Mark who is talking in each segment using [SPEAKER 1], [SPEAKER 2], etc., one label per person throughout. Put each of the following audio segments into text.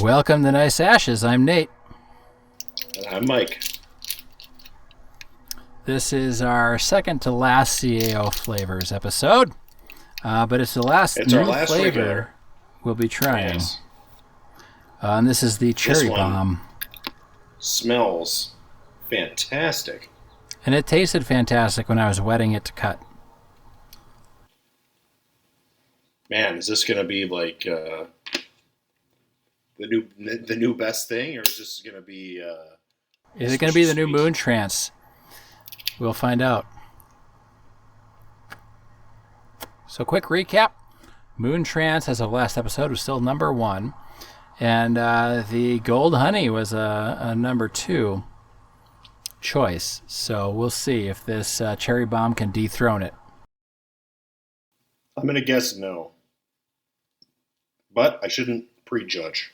[SPEAKER 1] Welcome to Nice Ashes. I'm Nate.
[SPEAKER 2] And I'm Mike.
[SPEAKER 1] This is our second to last CAO Flavours episode, but it's the last
[SPEAKER 2] our
[SPEAKER 1] new
[SPEAKER 2] last
[SPEAKER 1] flavor
[SPEAKER 2] regular.
[SPEAKER 1] we'll be trying.
[SPEAKER 2] Yes.
[SPEAKER 1] And this is the Cherry
[SPEAKER 2] one
[SPEAKER 1] Bomb.
[SPEAKER 2] Smells fantastic.
[SPEAKER 1] And it tasted fantastic when I was wetting it to cut.
[SPEAKER 2] Man, is this going to be like the new best thing, or is this going to be?
[SPEAKER 1] Is it going to be the new Moon Trance? We'll find out. So, quick recap. Moon Trance, as of last episode, was still number 1. And the Gold Honey was a number 2 choice. So, we'll see if this Cherry Bomb can dethrone it.
[SPEAKER 2] I'm going to guess no. But I shouldn't prejudge.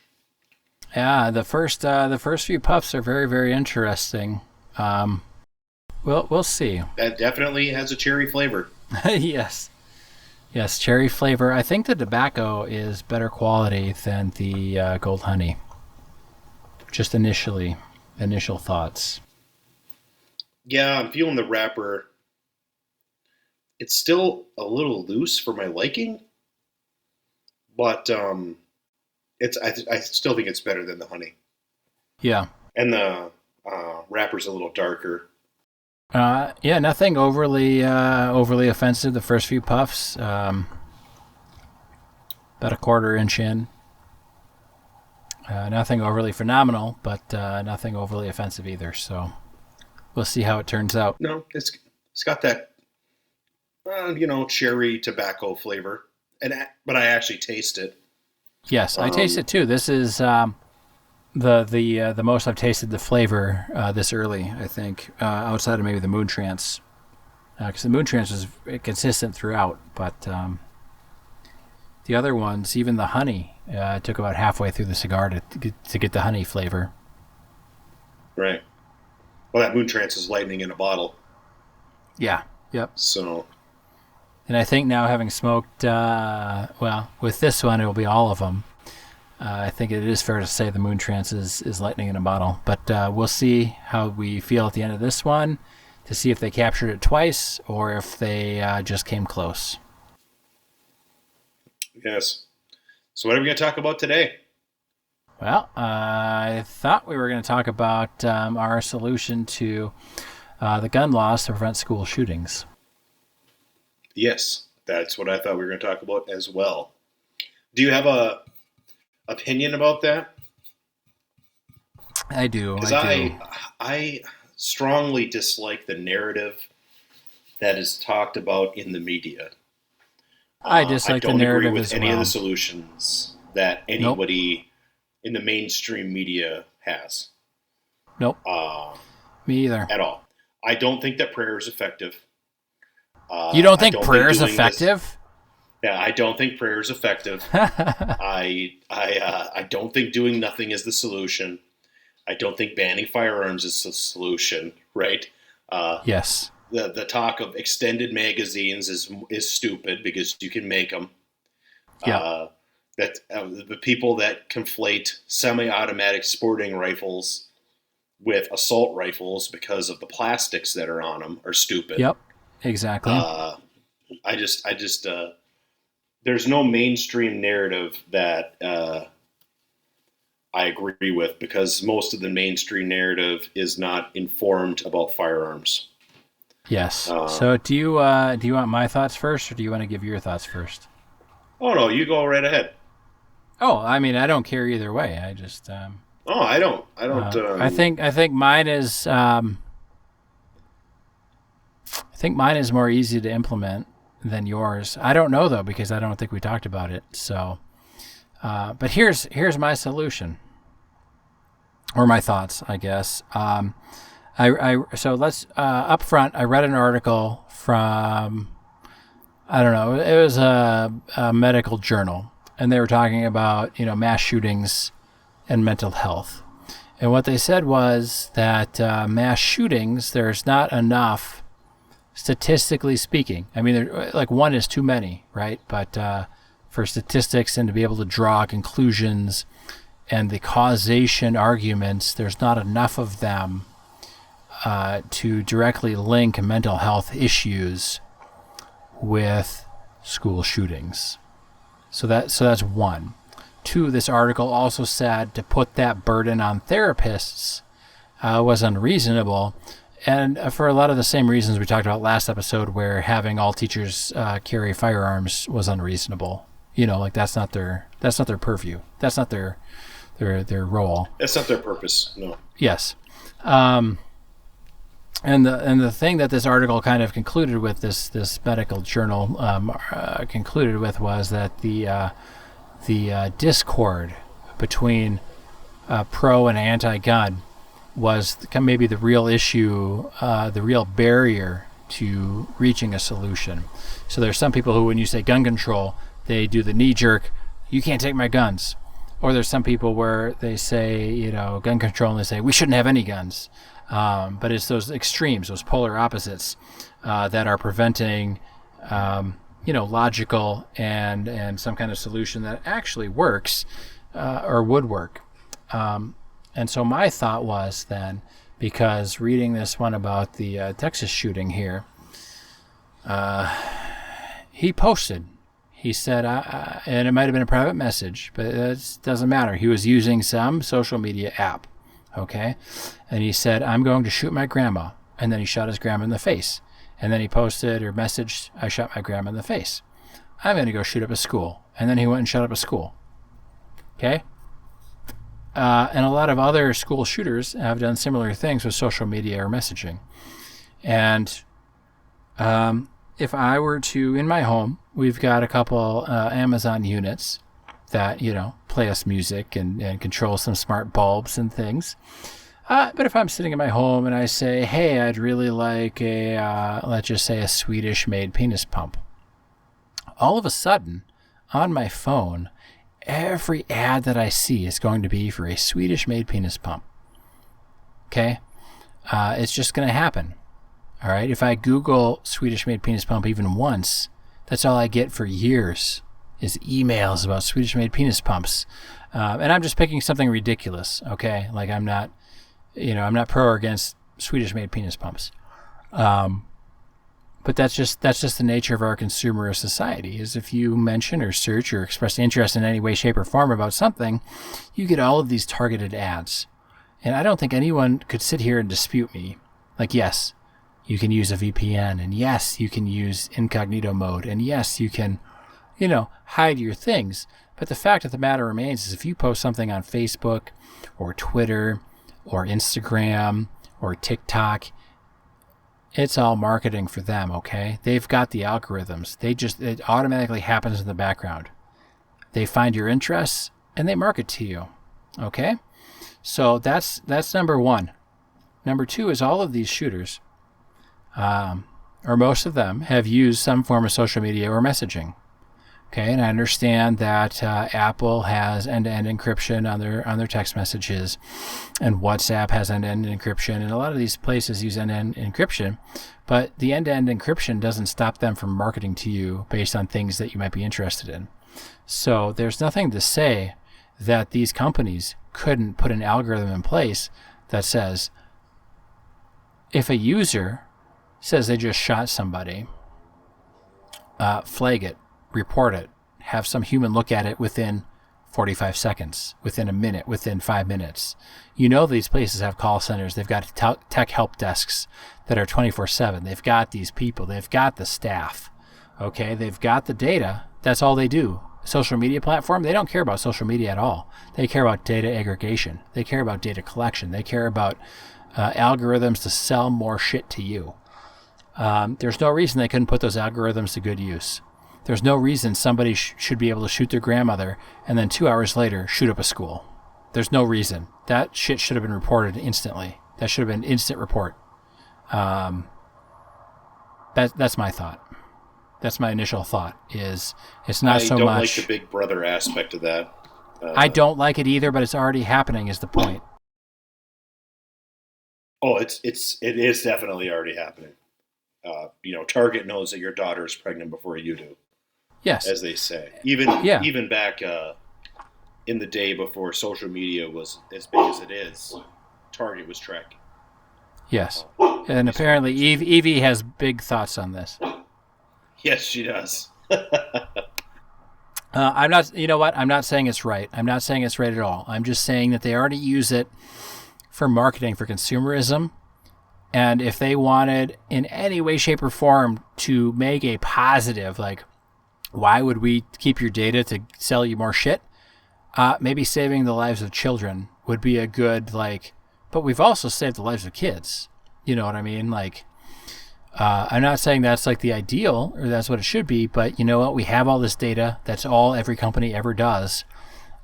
[SPEAKER 1] Yeah, the first few puffs are very, very interesting. We'll see.
[SPEAKER 2] That definitely has a cherry flavor.
[SPEAKER 1] Yes, cherry flavor. I think the tobacco is better quality than the Gold Honey. Just initial thoughts.
[SPEAKER 2] Yeah, I'm feeling the wrapper. It's still a little loose for my liking, but I still think it's better than the honey. Yeah, and the wrapper's a little darker.
[SPEAKER 1] Yeah, nothing overly offensive. The first few puffs, about a quarter inch in. Nothing overly phenomenal, but nothing overly offensive either. So we'll see how it turns out.
[SPEAKER 2] No, it's got that cherry tobacco flavor, but I actually taste it.
[SPEAKER 1] Yes, I taste it too. This is the most I've tasted the flavor this early, I think, outside of maybe the Moon Trance, because the Moon Trance is consistent throughout, but the other ones, even the honey, took about halfway through the cigar to get the honey flavor.
[SPEAKER 2] Right. Well, that Moon Trance is lightning in a bottle.
[SPEAKER 1] Yeah. Yep.
[SPEAKER 2] So.
[SPEAKER 1] And I think now, having smoked, with this one, it will be all of them. I think it is fair to say the Moon Trance is lightning in a bottle. But we'll see how we feel at the end of this one to see if they captured it twice or if they just came close.
[SPEAKER 2] Yes. So what are we going to talk about today?
[SPEAKER 1] Well, I thought we were going to talk about our solution to the gun laws to prevent school shootings.
[SPEAKER 2] Yes, that's what I thought we were going to talk about as well. Do you have a opinion about that?
[SPEAKER 1] I do.
[SPEAKER 2] Because I strongly dislike the narrative that is talked about in the media.
[SPEAKER 1] I dislike the narrative as well.
[SPEAKER 2] I don't agree with any of the solutions that anybody in the mainstream media has.
[SPEAKER 1] Nope. Me either.
[SPEAKER 2] At all. I don't think that prayer is effective.
[SPEAKER 1] You don't think prayer is effective?
[SPEAKER 2] Yeah, I don't think prayer is effective. I don't think doing nothing is the solution. I don't think banning firearms is the solution. Right?
[SPEAKER 1] Yes.
[SPEAKER 2] The talk of extended magazines is stupid because you can make them.
[SPEAKER 1] Yeah.
[SPEAKER 2] The people that conflate semi-automatic sporting rifles with assault rifles because of the plastics that are on them are stupid.
[SPEAKER 1] Yep. Exactly.
[SPEAKER 2] I just there's no mainstream narrative that I agree with, because most of the mainstream narrative is not informed about firearms.
[SPEAKER 1] Yes. So do you want my thoughts first, or do you want to give your thoughts first?
[SPEAKER 2] Oh no, you go right ahead.
[SPEAKER 1] Oh, I mean, I don't care either way. I just.
[SPEAKER 2] I don't.
[SPEAKER 1] I think mine is. I think mine is more easy to implement than yours. I don't know though, because I don't think we talked about it. So, but here's my solution, or my thoughts, I guess. So let's up front. I read an article from, I don't know, it was a medical journal, and they were talking about mass shootings and mental health, and what they said was that mass shootings, there's not enough. Statistically speaking, I mean, like one is too many, right? But for statistics and to be able to draw conclusions and the causation arguments, there's not enough of them to directly link mental health issues with school shootings. So that's one. Two, this article also said to put that burden on therapists was unreasonable, and for a lot of the same reasons we talked about last episode, where having all teachers carry firearms was unreasonable. Like that's not their purview. That's not their role.
[SPEAKER 2] That's not their purpose. No.
[SPEAKER 1] Yes. And the thing that this article kind of concluded with, this medical journal concluded with, was that the discord between pro and anti-gun was maybe the real issue, the real barrier to reaching a solution. So there's some people who, when you say gun control, they do the knee jerk, you can't take my guns. Or there's some people where they say, gun control, and they say we shouldn't have any guns. But it's those extremes, those polar opposites that are preventing, logical and some kind of solution that actually works or would work. And so my thought was then, because reading this one about the Texas shooting here, he posted. He said, and it might have been a private message, but it doesn't matter. He was using some social media app, okay? And he said, I'm going to shoot my grandma. And then he shot his grandma in the face. And then he posted or messaged, I shot my grandma in the face. I'm going to go shoot up a school. And then he went and shot up a school. Okay? And a lot of other school shooters have done similar things with social media or messaging. And if I were to, in my home, we've got a couple Amazon units that, play us music and control some smart bulbs and things. But if I'm sitting in my home and I say, hey, I'd really like let's just say a Swedish-made penis pump. All of a sudden, on my phone, every ad that I see is going to be for a Swedish-made penis pump. Okay? It's just going to happen. All right? If I Google Swedish-made penis pump even once, that's all I get for years is emails about Swedish-made penis pumps. And I'm just picking something ridiculous, okay? Like I'm not pro or against Swedish-made penis pumps. But that's just the nature of our consumerist society, is if you mention or search or express interest in any way, shape, or form about something, you get all of these targeted ads. And I don't think anyone could sit here and dispute me. Like, yes, you can use a VPN, and yes, you can use incognito mode, and yes, you can, hide your things. But the fact of the matter remains is if you post something on Facebook or Twitter or Instagram or TikTok, it's all marketing for them, okay? They've got the algorithms. It automatically happens in the background. They find your interests and they market to you, okay? So that's number one. Number two is all of these shooters, or most of them, have used some form of social media or messaging. Okay, and I understand that Apple has end-to-end encryption on their text messages, and WhatsApp has end-to-end encryption, and a lot of these places use end-to-end encryption, but the end-to-end encryption doesn't stop them from marketing to you based on things that you might be interested in. So there's nothing to say that these companies couldn't put an algorithm in place that says, if a user says they just shot somebody, flag it, report it, have some human look at it within 45 seconds, within a minute, within 5 minutes. These places have call centers. They've got tech help desks that are 24/7. They've got these people. They've got the staff. Okay, they've got the data. That's all they do. Social media platform, they don't care about social media at all. They care about data aggregation. They care about data collection. They care about algorithms to sell more shit to you. There's no reason they couldn't put those algorithms to good use. There's no reason somebody should be able to shoot their grandmother and then 2 hours later shoot up a school. There's no reason. That shit should have been reported instantly. That should have been instant report. That's my thought. That's my initial thought. It's not so much. I
[SPEAKER 2] don't like the Big Brother aspect of that.
[SPEAKER 1] I don't like it either, but it's already happening. Is the point?
[SPEAKER 2] Oh, it is definitely already happening. Target knows that your daughter is pregnant before you do.
[SPEAKER 1] Yes,
[SPEAKER 2] as they say. Even back in the day before social media was as big as it is, Target was tracking.
[SPEAKER 1] Yes. And apparently Evie has big thoughts on this.
[SPEAKER 2] Yes, she does.
[SPEAKER 1] I'm not, you know what? I'm not saying it's right. I'm not saying it's right at all. I'm just saying that they already use it for marketing, for consumerism. And if they wanted in any way, shape, or form to make a positive, like, why would we keep your data to sell you more shit? Maybe saving the lives of children would be a good, like, but we've also saved the lives of kids. You know what I mean? Like, I'm not saying that's like the ideal or that's what it should be, but you know what? We have all this data. That's all every company ever does.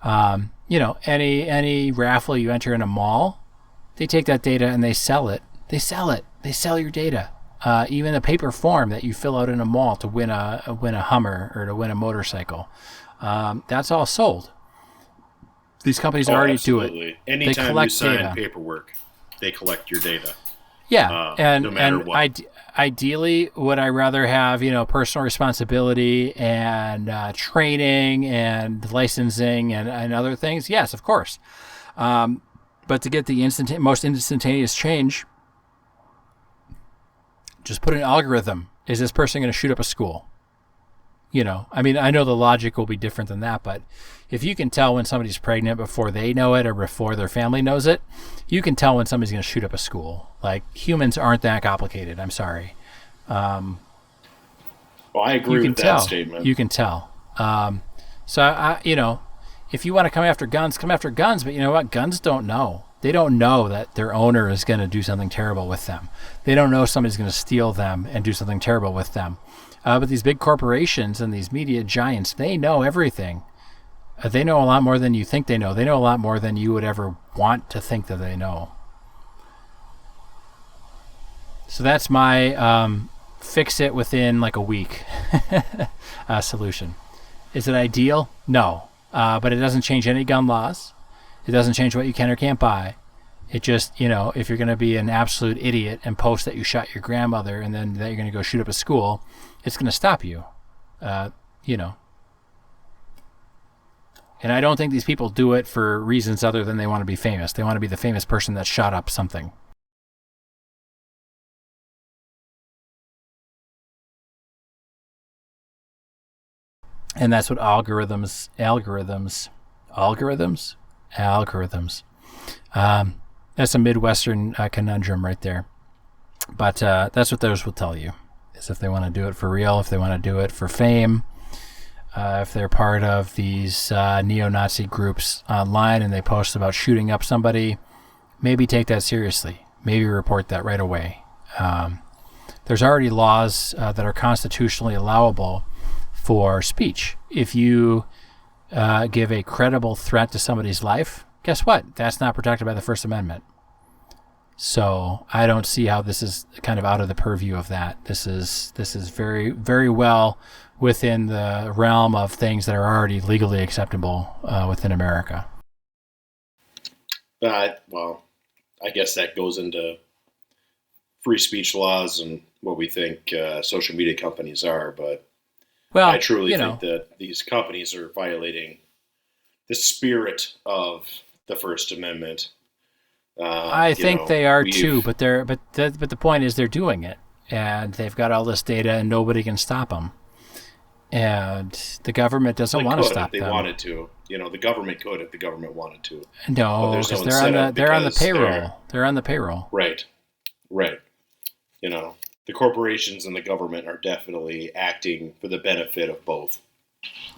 [SPEAKER 1] You know, any raffle you enter in a mall, they take that data and they sell it. They sell it. They sell your data. Even a paper form that you fill out in a mall to win a Hummer or to win a motorcycle. That's all sold. These companies already
[SPEAKER 2] absolutely.
[SPEAKER 1] do it.
[SPEAKER 2] Anytime you sign paperwork, they collect your data.
[SPEAKER 1] Yeah,
[SPEAKER 2] no matter what.
[SPEAKER 1] Ideally, would I rather have, you know, personal responsibility and training and licensing and other things? Yes, of course. But to get the most instantaneous change, just put an algorithm. Is this person going to shoot up a school? You know, I mean, I know the logic will be different than that, but if you can tell when somebody's pregnant before they know it or before their family knows it, you can tell when somebody's going to shoot up a school. Like, humans aren't that complicated. I'm sorry.
[SPEAKER 2] Well, I agree with that statement.
[SPEAKER 1] You can tell. So, you know, if you want to come after guns, come after guns. But you know what? Guns don't know. They don't know that their owner is going to do something terrible with them. They don't know somebody's going to steal them and do something terrible with them. But these big corporations and these media giants, they know everything. They know a lot more than you think they know. They know a lot more than you would ever want to think that they know. So that's my fix it within like a week solution. Is it ideal? No. But it doesn't change any gun laws. It doesn't change what you can or can't buy. It just, you know, if you're going to be an absolute idiot and post that you shot your grandmother and then that you're going to go shoot up a school, it's going to stop you, you know. And I don't think these people do it for reasons other than they want to be famous. They want to be the famous person that shot up something. And that's what algorithms. That's a Midwestern conundrum right there. But that's what those will tell you, is if they want to do it for real, if they want to do it for fame, if they're part of these neo-Nazi groups online and they post about shooting up somebody, maybe take that seriously. Maybe report that right away. There's already laws that are constitutionally allowable for speech. If you give a credible threat to somebody's life, guess what? That's not protected by the First Amendment. So I don't see how this is kind of out of the purview of that. This is very, very well within the realm of things that are already legally acceptable within America.
[SPEAKER 2] Well, I guess that goes into free speech laws and what we think social media companies are, but well, I truly think that these companies are violating the spirit of the First Amendment.
[SPEAKER 1] I think they are too, but the point is they're doing it, and they've got all this data, and nobody can stop them. And the government doesn't want to stop them.
[SPEAKER 2] If they wanted to, you know, the government could if the government wanted to.
[SPEAKER 1] No, because they're on the payroll. They're on the payroll.
[SPEAKER 2] Right. You know, the corporations and the government are definitely acting for the benefit of both.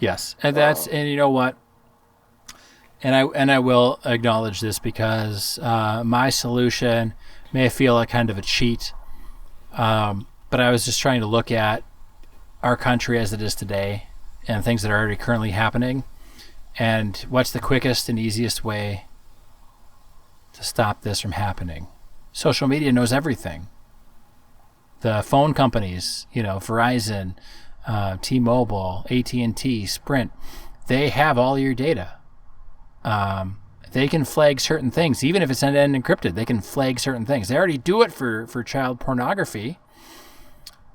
[SPEAKER 1] Yes, and and you know what? And I will acknowledge this because my solution may feel like kind of a cheat, but I was just trying to look at our country as it is today and things that are already currently happening, and what's the quickest and easiest way to stop this from happening. Social media knows everything. The phone companies, you know, Verizon, T-Mobile, AT&T, Sprint, they have all your data. They can flag certain things, even if it's end-to-end encrypted. They can flag certain things. They already do it for child pornography,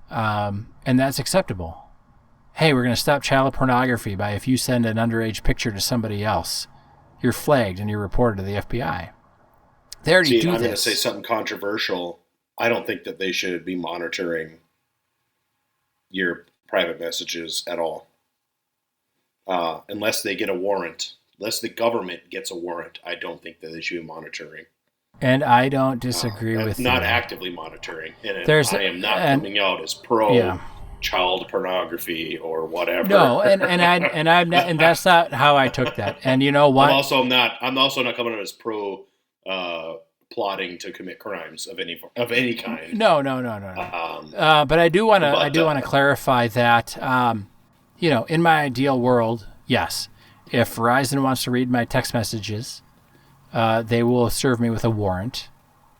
[SPEAKER 1] and that's acceptable. Hey, we're going to stop child pornography by if you send an underage picture to somebody else. you're flagged and you're reported to the FBI. They already do this.
[SPEAKER 2] I'm going to say something controversial. I don't think that they should be monitoring your private messages at all. Unless they get a warrant. Unless the government gets a warrant, I don't think that they should be monitoring.
[SPEAKER 1] And I don't disagree with you.
[SPEAKER 2] Not actively monitoring. And I am not coming out as pro child pornography or whatever.
[SPEAKER 1] No, and that's not how I took that. And you know what?
[SPEAKER 2] I'm also not coming out as pro plotting to commit crimes of any kind.
[SPEAKER 1] No. But I do want to clarify that. In my ideal world, yes, if Verizon wants to read my text messages, they will serve me with a warrant,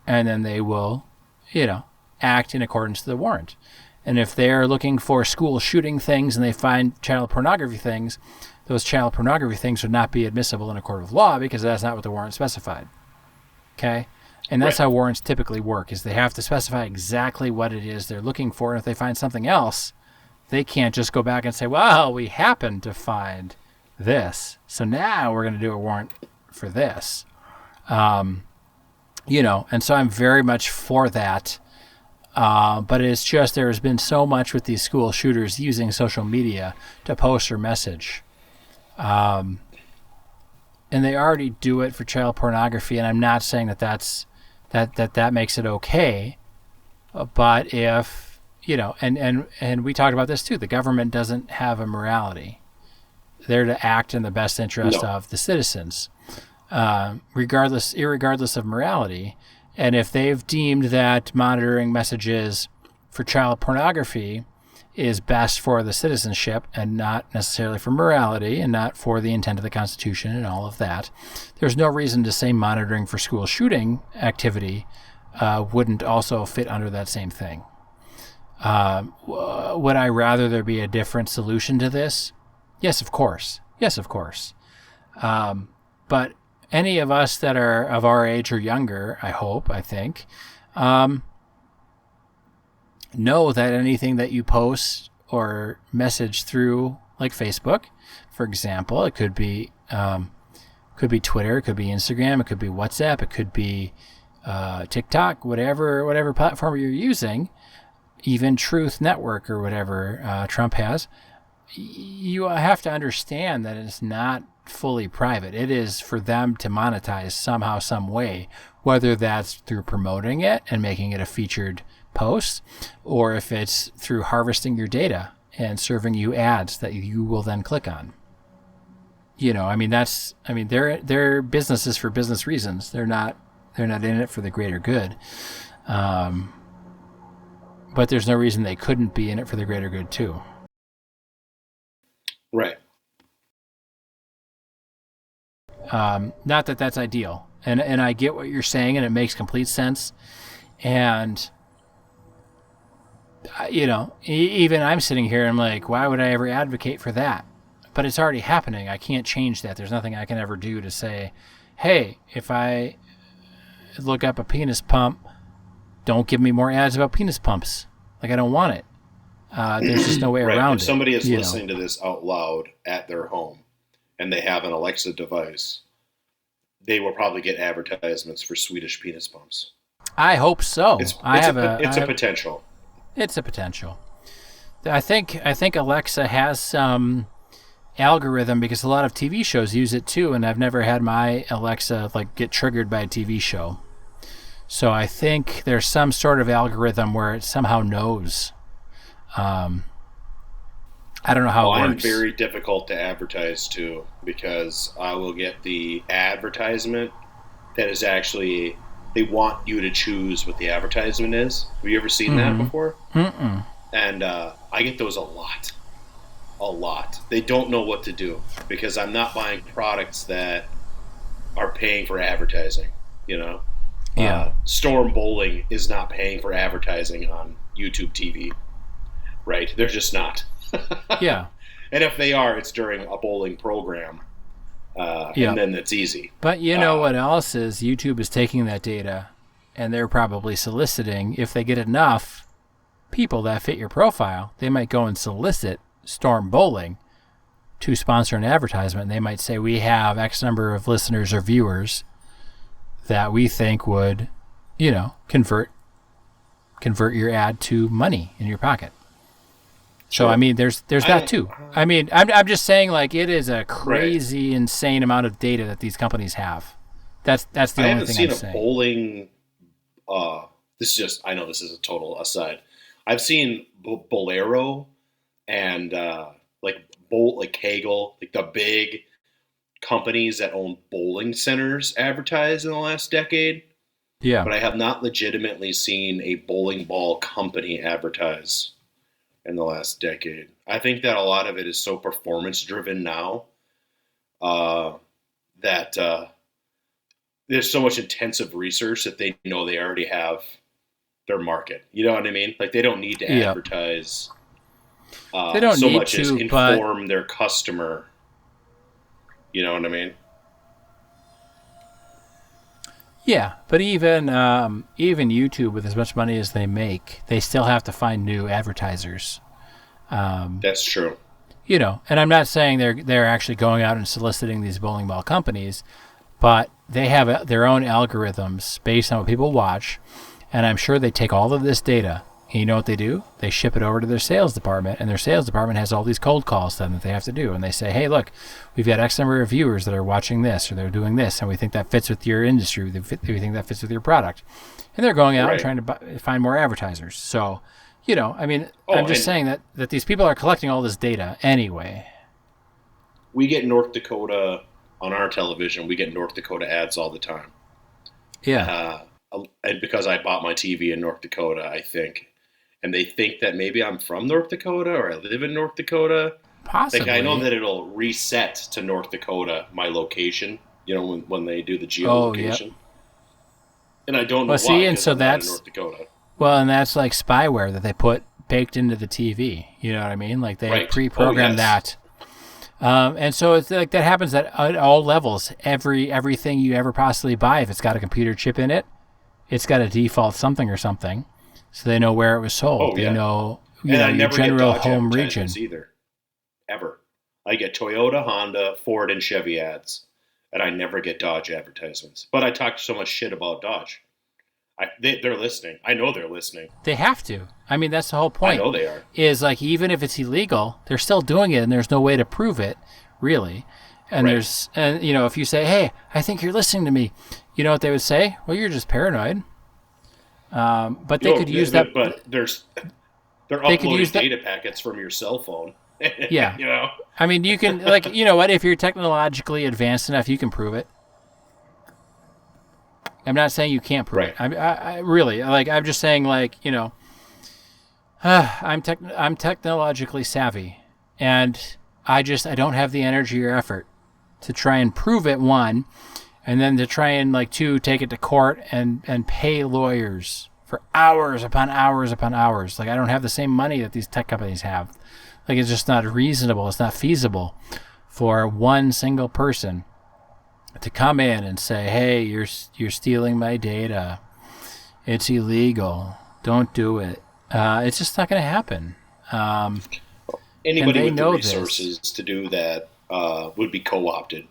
[SPEAKER 1] and then they will, act in accordance to the warrant. And if they're looking for school shooting things and they find child pornography things, those child pornography things would not be admissible in a court of law because that's not what the warrant specified. Okay? And that's how warrants typically work, is they have to specify exactly what it is they're looking for. And if they find something else, they can't just go back and say, well, we happen to find this, so now we're going to do a warrant for this. And so I'm very much for that. But it's just there has been so much with these school shooters using social media to post or message. And they already do it for child pornography, and I'm not saying that makes it okay. But if, and we talked about this too, the government doesn't have a morality. They're to act in the best interest of the citizens, irregardless of morality. And if they've deemed that monitoring messages for child pornography is best for the citizenship and not necessarily for morality and not for the intent of the Constitution and all of that, there's no reason to say monitoring for school shooting activity wouldn't also fit under that same thing. Would I rather there be a different solution to this? Yes, of course. But any of us that are of our age or younger, I think, know that anything that you post or message through, like Facebook, for example, it could be Twitter, it could be Instagram, it could be WhatsApp, it could be TikTok, whatever platform you're using, even Truth Network or whatever Trump has. You have to understand that it's not fully private. It is for them to monetize somehow, some way, whether that's through promoting it and making it a featured post, or if it's through harvesting your data and serving you ads that you will then click on. Their business is for business reasons. They're not in it for the greater good. But there's no reason they couldn't be in it for the greater good too.
[SPEAKER 2] Right.
[SPEAKER 1] Not that that's ideal. And I get what you're saying, and it makes complete sense. And, even I'm sitting here and I'm like, why would I ever advocate for that? But it's already happening. I can't change that. There's nothing I can ever do to say, hey, if I look up a penis pump, don't give me more ads about penis pumps. Like, I don't want it. There's just no way around it.
[SPEAKER 2] If somebody is listening to this out loud at their home and they have an Alexa device, they will probably get advertisements for Swedish penis pumps.
[SPEAKER 1] I hope so.
[SPEAKER 2] It's a potential.
[SPEAKER 1] It's a potential. I think Alexa has some algorithm because a lot of TV shows use it too, and I've never had my Alexa get triggered by a TV show. So I think there's some sort of algorithm where it somehow knows. I don't know how it works.
[SPEAKER 2] I'm very difficult to advertise to because I will get the advertisement that is actually, they want you to choose what the advertisement is. Have you ever seen that before?
[SPEAKER 1] Mm-mm.
[SPEAKER 2] And I get those a lot. They don't know what to do because I'm not buying products that are paying for advertising,
[SPEAKER 1] Yeah.
[SPEAKER 2] Storm Bowling is not paying for advertising on YouTube TV, right? They're just not.
[SPEAKER 1] Yeah.
[SPEAKER 2] And if they are, it's during a bowling program, and then it's easy.
[SPEAKER 1] But what else is? YouTube is taking that data, and they're probably soliciting. If they get enough people that fit your profile, they might go and solicit Storm Bowling to sponsor an advertisement. They might say, we have X number of listeners or viewers that we think would, convert your ad to money in your pocket. So, I mean, there's that too. I mean, I'm just saying, like, it is a crazy, insane amount of data that these companies have. That's the only thing I'm saying. I haven't seen a
[SPEAKER 2] bowling. I know this is a total aside. I've seen Bolero and like Kegel, like the big companies that own bowling centers advertise in the last decade.
[SPEAKER 1] Yeah.
[SPEAKER 2] But I have not legitimately seen a bowling ball company advertise in the last decade. I think that a lot of it is so performance driven now that there's so much intensive research that they know they already have their market. You know what I mean? Like, they don't need to advertise
[SPEAKER 1] they don't
[SPEAKER 2] so
[SPEAKER 1] need
[SPEAKER 2] much
[SPEAKER 1] to,
[SPEAKER 2] as inform their customer. You know what I mean?
[SPEAKER 1] Yeah, but even YouTube, with as much money as they make, they still have to find new advertisers.
[SPEAKER 2] That's true.
[SPEAKER 1] And I'm not saying they're actually going out and soliciting these bowling ball companies, but they have their own algorithms based on what people watch, and I'm sure they take all of this data. And you know what they do? They ship it over to their sales department, and their sales department has all these cold calls then that they have to do. And they say, hey, look, we've got X number of viewers that are watching this, or they're doing this, and we think that fits with your industry. We think that fits with your product. And they're going out and trying to find more advertisers. So, I mean, I'm just saying that these people are collecting all this data anyway.
[SPEAKER 2] We get North Dakota on our television. We get North Dakota ads all the time.
[SPEAKER 1] Yeah.
[SPEAKER 2] And because I bought my TV in North Dakota, I think. And they think that maybe I'm from North Dakota or I live in North Dakota.
[SPEAKER 1] Possibly.
[SPEAKER 2] Like, I know that it'll reset to North Dakota, my location, when they do the geolocation.
[SPEAKER 1] Yep.
[SPEAKER 2] And I don't know why,
[SPEAKER 1] and so that's
[SPEAKER 2] North Dakota.
[SPEAKER 1] Well, and that's like spyware that they put baked into the TV. You know what I mean? Like, they pre-program that. And so it's like that happens at all levels. Everything you ever possibly buy, if it's got a computer chip in it, it's got a default something or something. So they know where it was sold. They know, your general home region.
[SPEAKER 2] Either. Ever. I get Toyota, Honda, Ford, and Chevy ads. And I never get Dodge advertisements. But I talk so much shit about Dodge. They're listening. I know they're listening.
[SPEAKER 1] They have to. I mean, that's the whole point.
[SPEAKER 2] I know they are.
[SPEAKER 1] Is like, even if it's illegal, they're still doing it, and there's no way to prove it, really. And if you say, hey, I think you're listening to me, you know what they would say? Well, you're just paranoid. But they could use that.
[SPEAKER 2] But they're uploading data packets from your cell phone.
[SPEAKER 1] Yeah. I mean, you can, like, you know what? If you're technologically advanced enough, you can prove it. I'm not saying you can't prove it. I really, like, I'm just saying, like, I'm technologically savvy, and I don't have the energy or effort to try and prove it, one, and then to try and, like, two, take it to court and pay lawyers for hours upon hours upon hours. Like, I don't have the same money that these tech companies have. Like, it's just not reasonable. It's not feasible for one single person to come in and say, hey, you're stealing my data. It's illegal. Don't do it. It's just not going to happen.
[SPEAKER 2] Anybody with the resources to do that would be co-opted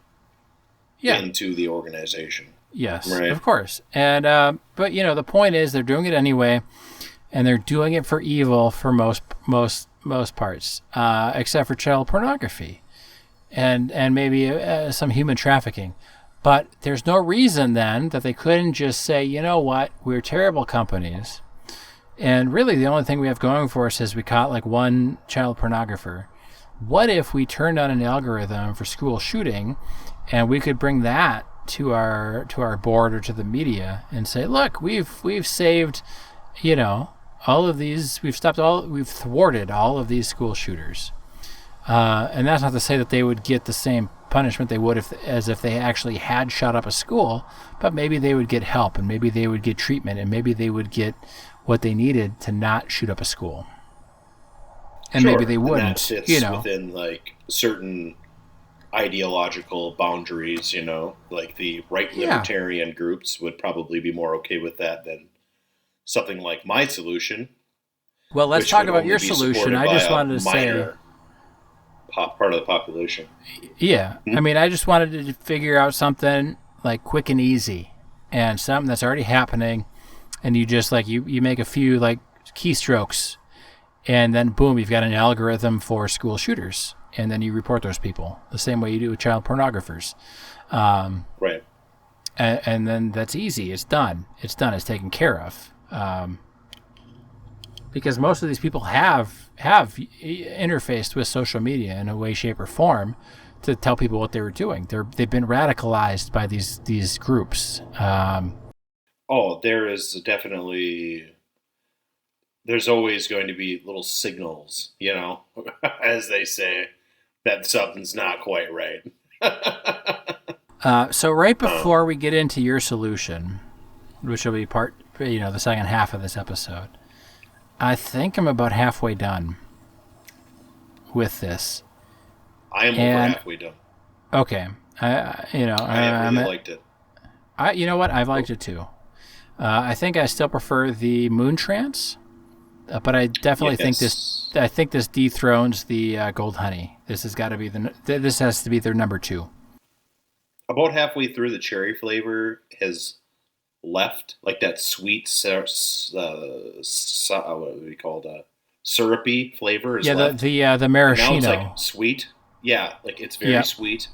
[SPEAKER 2] into the organization.
[SPEAKER 1] Yes, of course. And but the point is, they're doing it anyway, and they're doing it for evil for most parts, except for child pornography, and maybe some human trafficking. But there's no reason then that they couldn't just say, you know what, we're terrible companies, and really the only thing we have going for us is we caught like one child pornographer. What if we turned on an algorithm for school shooting, and we could bring that to our board or to the media and say, look, we've saved, all of these, we've thwarted all of these school shooters. And that's not to say that they would get the same punishment they would as if they actually had shot up a school, but maybe they would get help, and maybe they would get treatment, and maybe they would get what they needed to not shoot up a school. And maybe they wouldn't.
[SPEAKER 2] And that fits within like certain ideological boundaries, like the right libertarian groups would probably be more okay with that than something like my solution.
[SPEAKER 1] Well, let's talk about your solution. I just wanted to say,
[SPEAKER 2] part of the population.
[SPEAKER 1] Yeah. I mean, I just wanted to figure out something like quick and easy and something that's already happening. And you just like, you make a few like keystrokes and then boom, you've got an algorithm for school shooters. And then you report those people the same way you do with child pornographers.
[SPEAKER 2] Right.
[SPEAKER 1] And then that's easy. It's done. It's done. It's taken care of. Because most of these people have interfaced with social media in a way, shape, or form to tell people what they were doing. They've been radicalized by these groups.
[SPEAKER 2] There is definitely. There's always going to be little signals, as they say, that something's not quite right.
[SPEAKER 1] So right before we get into your solution, which will be the second half of this episode, I think I'm about halfway done with this.
[SPEAKER 2] I am over halfway done.
[SPEAKER 1] Okay.
[SPEAKER 2] I really liked it.
[SPEAKER 1] You know what? I've liked it too. I think I still prefer the Moon Trance, but I definitely think this. I think this dethrones the Gold Honey. This has got to be this has to be their number 2.
[SPEAKER 2] About halfway through, the cherry flavor has left, like that sweet, what do we call that? Syrupy flavor is left.
[SPEAKER 1] The maraschino.
[SPEAKER 2] Now it's like sweet. Yeah, like it's very sweet.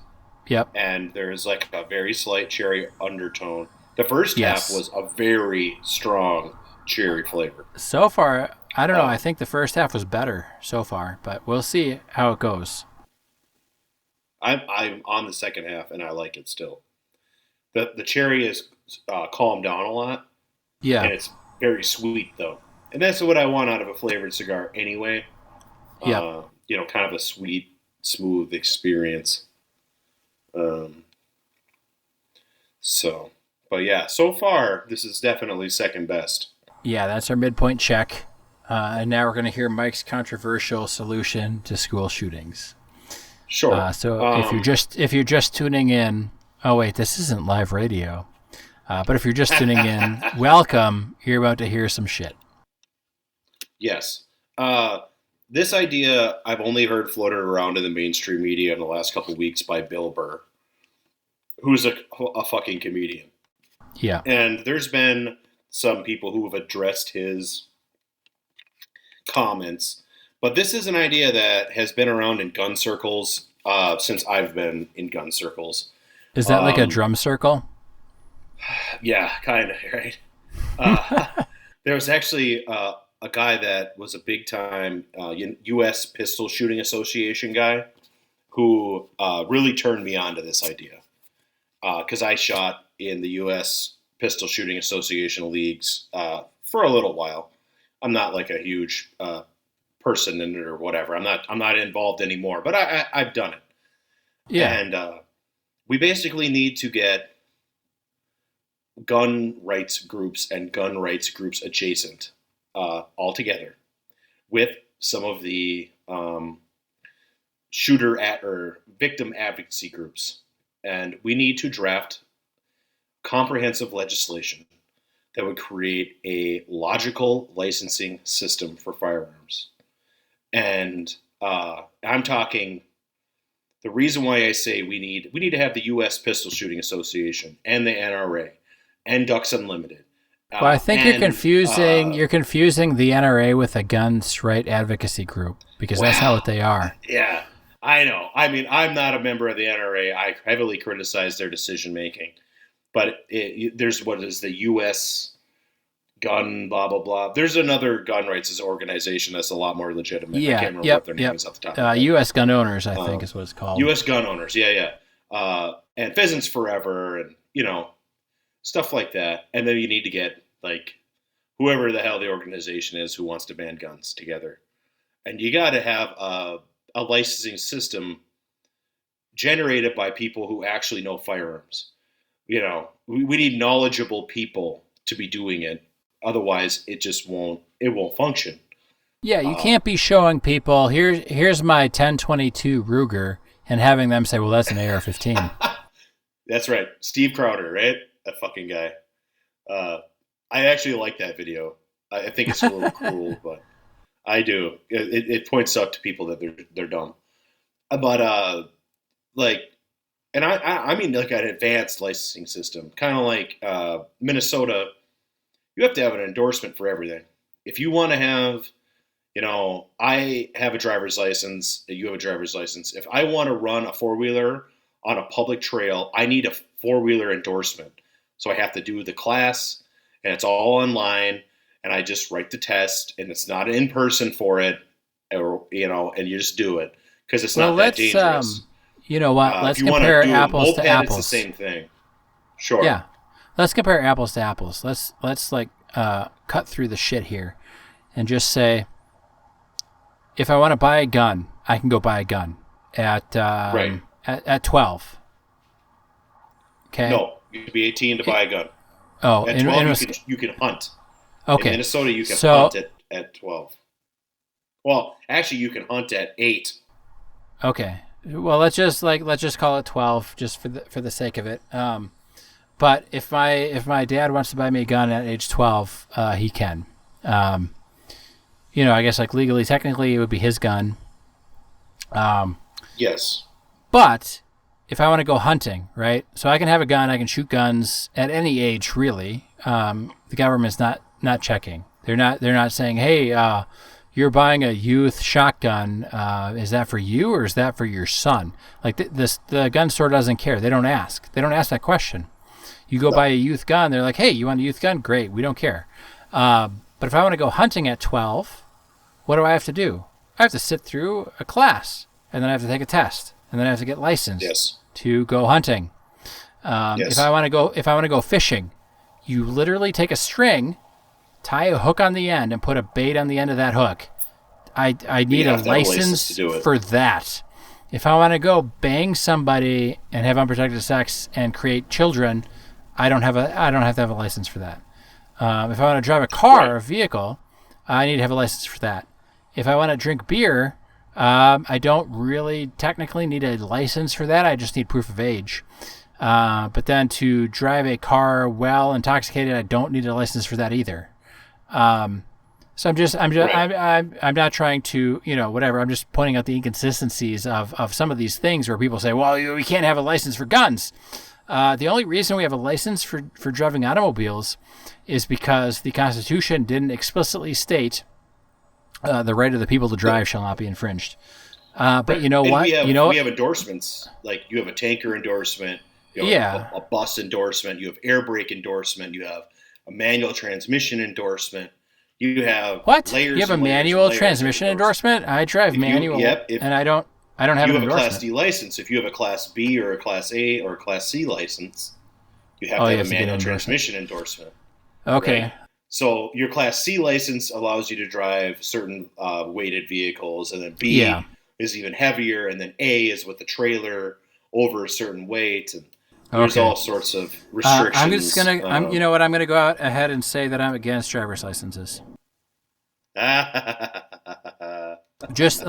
[SPEAKER 1] Yep.
[SPEAKER 2] And there's like a very slight cherry undertone. The first half was a very strong cherry flavor.
[SPEAKER 1] So far, I don't know. I think the first half was better so far, but we'll see how it goes.
[SPEAKER 2] I'm on the second half, and I like it still. The cherry is calmed down a lot.
[SPEAKER 1] Yeah.
[SPEAKER 2] And it's very sweet, though. And that's what I want out of a flavored cigar anyway.
[SPEAKER 1] Yeah.
[SPEAKER 2] Kind of a sweet, smooth experience. But yeah, so far, this is definitely second best.
[SPEAKER 1] Yeah, that's our midpoint check. And now we're going to hear Mike's controversial solution to school shootings.
[SPEAKER 2] Sure.
[SPEAKER 1] So if you're just tuning in, oh wait, this isn't live radio. But if you're just tuning in, welcome. You're about to hear some shit.
[SPEAKER 2] Yes. This idea I've only heard floated around in the mainstream media in the last couple of weeks by Bill Burr, who's a fucking comedian.
[SPEAKER 1] Yeah.
[SPEAKER 2] And there's been some people who have addressed his comments, but this is an idea that has been around in gun circles since I've been in gun circles.
[SPEAKER 1] Is that like a drum circle?
[SPEAKER 2] Yeah, kind of, right? There was actually a guy that was a big-time U.S. Pistol Shooting Association guy who really turned me on to this idea. Because I shot in the U.S. Pistol Shooting Association leagues for a little while. I'm not like a huge person in it or whatever. I'm not involved anymore, but I've done it.
[SPEAKER 1] Yeah.
[SPEAKER 2] And we basically need to get gun rights groups and gun rights groups adjacent all together with some of the victim advocacy groups. And we need to draft comprehensive legislation that would create a logical licensing system for firearms. And I'm talking, the reason why I say we need to have the U.S. Pistol Shooting Association and the NRA and Ducks Unlimited.
[SPEAKER 1] Well, I think you're confusing the NRA with a guns right advocacy group because that's not what they are.
[SPEAKER 2] Yeah, I know. I mean, I'm not a member of the NRA. I heavily criticize their decision making, but there's what is the U.S. gun blah blah blah. There's another gun rights organization that's a lot more legitimate.
[SPEAKER 1] Yeah,
[SPEAKER 2] I can't remember what their name is off the top.
[SPEAKER 1] U.S. Gun Owners, I think, is what it's called.
[SPEAKER 2] U.S. Gun Owners, yeah. And Pheasants Forever, and stuff like that. And then you need to get like whoever the hell the organization is who wants to ban guns together, and you got to have a licensing system generated by people who actually know firearms. We need knowledgeable people to be doing it. Otherwise, it won't function.
[SPEAKER 1] Yeah, you can't be showing people here's my 1022 Ruger and having them say, "Well, that's an AR-15."
[SPEAKER 2] That's right, Steve Crowder, right? That fucking guy. I actually like that video. I think it's a little cruel, but I do. It points out to people that they're dumb. but like, and I mean like an advanced licensing system, kind of like Minnesota. You have to have an endorsement for everything. If you want to have, I have a driver's license. You have a driver's license. If I want to run a four-wheeler on a public trail, I need a four-wheeler endorsement. So I have to do the class, and it's all online, and I just write the test, and it's not in person for it, or and you just do it because it's
[SPEAKER 1] Well,
[SPEAKER 2] not that
[SPEAKER 1] let's
[SPEAKER 2] dangerous.
[SPEAKER 1] you know what? Let's
[SPEAKER 2] If you want to
[SPEAKER 1] compare
[SPEAKER 2] do a
[SPEAKER 1] apples
[SPEAKER 2] moped,
[SPEAKER 1] to apples.
[SPEAKER 2] it's the same thing. Sure.
[SPEAKER 1] Yeah, let's compare apples to apples. Let's like cut through the shit here, and just say, if I want to buy a gun, I can go buy a gun at
[SPEAKER 2] Right.
[SPEAKER 1] at 12. Okay.
[SPEAKER 2] No, you can be 18 to buy a gun.
[SPEAKER 1] Oh,
[SPEAKER 2] At 12, you can hunt.
[SPEAKER 1] okay.
[SPEAKER 2] In Minnesota, you can hunt at 12. Well, actually, you can hunt at 8.
[SPEAKER 1] Okay. Well, let's just call it 12, just for the sake of it. But if my dad wants to buy me a gun at age 12, he can. I guess like legally, technically, it would be his gun.
[SPEAKER 2] Yes.
[SPEAKER 1] But if I want to go hunting, right? So I can have a gun. I can shoot guns at any age, really. The government's not checking. They're not saying, hey, you're buying a youth shotgun. Is that for you or is that for your son? Like the gun store doesn't care. They don't ask. They don't ask that question. You go buy a youth gun. They're like, hey, you want a youth gun? Great. We don't care. But if I want to go hunting at 12, what do I have to do? I have to sit through a class, and then I have to take a test, and then I have to get licensed to go hunting. If I want to go fishing, you literally take a string, tie a hook on the end, and put a bait on the end of that hook. I need a license for that. If I want to go bang somebody and have unprotected sex and create children, I don't have to have a license for that. If I want to drive a car or a vehicle, I need to have a license for that. If I want to drink beer, I don't really technically need a license for that. I just need proof of age. But then to drive a car while intoxicated, I don't need a license for that either. So I'm not trying to, whatever. I'm just pointing out the inconsistencies of some of these things where people say, well, we can't have a license for guns. The only reason we have a license for driving automobiles is because the Constitution didn't explicitly state the right of the people to drive shall not be infringed. But you know what?
[SPEAKER 2] We have endorsements. Like you have a tanker endorsement. You have a bus endorsement. You have air brake endorsement. You have a manual transmission endorsement. You have
[SPEAKER 1] what?
[SPEAKER 2] Layers
[SPEAKER 1] you have a manual transmission endorsement? I drive manual, and I don't have an endorsement.
[SPEAKER 2] You have a Class D license. If you have a Class B or a Class A or a Class C license, you have to have a manual transmission endorsement.
[SPEAKER 1] Okay.
[SPEAKER 2] Right? So your Class C license allows you to drive certain weighted vehicles, and then B is even heavier, and then A is with the trailer over a certain weight, and there's all sorts of restrictions.
[SPEAKER 1] I'm just gonna, I'm gonna go out ahead and say that I'm against driver's licenses. Let's just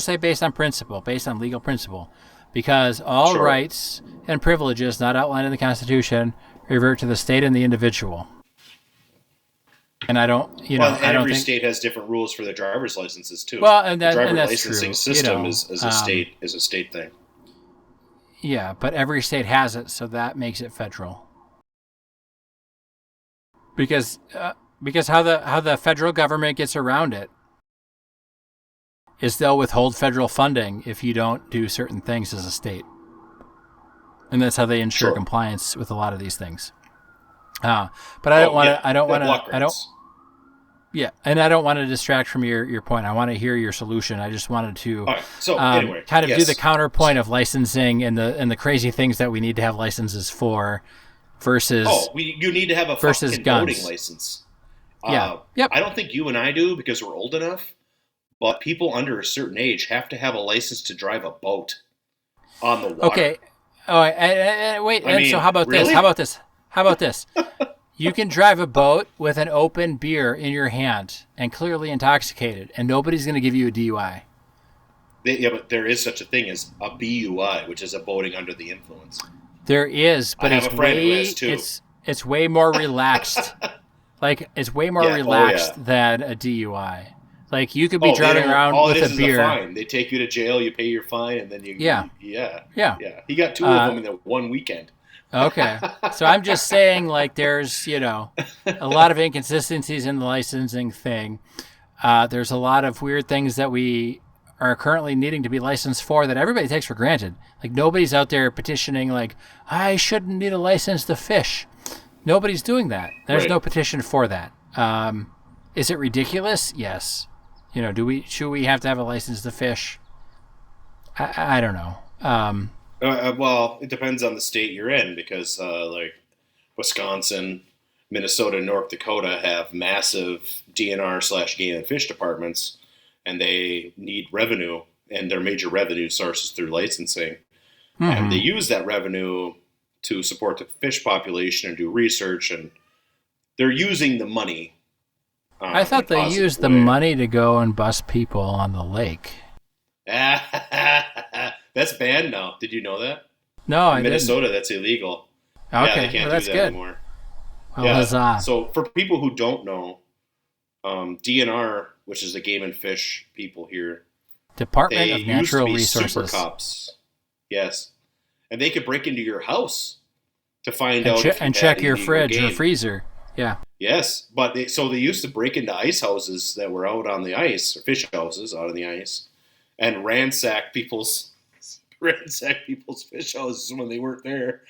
[SPEAKER 1] say based on principle, based on legal principle, because all rights and privileges not outlined in the Constitution revert to the state and the individual. And I don't,
[SPEAKER 2] every state has different rules for their driver's licenses too.
[SPEAKER 1] Well, and
[SPEAKER 2] that's
[SPEAKER 1] true.
[SPEAKER 2] Licensing system is a state thing.
[SPEAKER 1] Yeah, but every state has it, so that makes it federal. Because how the federal government gets around it is they'll withhold federal funding if you don't do certain things as a state. And that's how they ensure compliance with a lot of these things. But I don't want to. Yeah, and I don't want to distract from your point. I want to hear your solution. I just wanted to do the counterpoint of licensing and the crazy things that we need to have licenses for versus
[SPEAKER 2] you need to have a fucking boating license. I don't think you and I do because we're old enough, but people under a certain age have to have a license to drive a boat on the water.
[SPEAKER 1] Okay. Oh, so how about this? How about this? You can drive a boat with an open beer in your hand and clearly intoxicated, and nobody's going to give you a DUI.
[SPEAKER 2] But there is such a thing as a BUI, which is a boating under the influence.
[SPEAKER 1] There is, but it's way more relaxed. Like, it's way more relaxed than a DUI. Like you could be
[SPEAKER 2] Oh, they
[SPEAKER 1] driving
[SPEAKER 2] don't.
[SPEAKER 1] around
[SPEAKER 2] All it
[SPEAKER 1] with a
[SPEAKER 2] is a
[SPEAKER 1] beer.
[SPEAKER 2] fine. They take you to jail. You pay your fine, and then you.
[SPEAKER 1] Yeah. Yeah.
[SPEAKER 2] Yeah. He got two of them in the one weekend.
[SPEAKER 1] Okay. So I'm just saying, like, there's, a lot of inconsistencies in the licensing thing. There's a lot of weird things that we are currently needing to be licensed for that everybody takes for granted. Like, nobody's out there petitioning, like, I shouldn't need a license to fish. Nobody's doing that. There's no petition for that. Is it ridiculous? Yes. Should we have to have a license to fish? I don't know.
[SPEAKER 2] Well, it depends on the state you're in because, like, Wisconsin, Minnesota, and North Dakota have massive DNR/game and fish departments, and they need revenue, and their major revenue sources through licensing, and they use that revenue to support the fish population and do research, and they're using the money.
[SPEAKER 1] I thought they used the money to go and bust people on the lake.
[SPEAKER 2] That's banned now. Did you know that?
[SPEAKER 1] No,
[SPEAKER 2] in Minnesota, that's illegal.
[SPEAKER 1] Okay,
[SPEAKER 2] yeah, they can't
[SPEAKER 1] that's
[SPEAKER 2] do that
[SPEAKER 1] good.
[SPEAKER 2] anymore.
[SPEAKER 1] Well,
[SPEAKER 2] yeah.
[SPEAKER 1] Huzzah.
[SPEAKER 2] So for people who don't know, DNR, which is the game and fish people here,
[SPEAKER 1] Department of Natural Resources.
[SPEAKER 2] Super cops. Yes, and they could break into your house to find
[SPEAKER 1] and
[SPEAKER 2] out if
[SPEAKER 1] and check your fridge or freezer. Yeah.
[SPEAKER 2] Yes, but they used to break into ice houses that were out on the ice, or fish houses out on the ice, and ransack people's fish houses when they weren't there.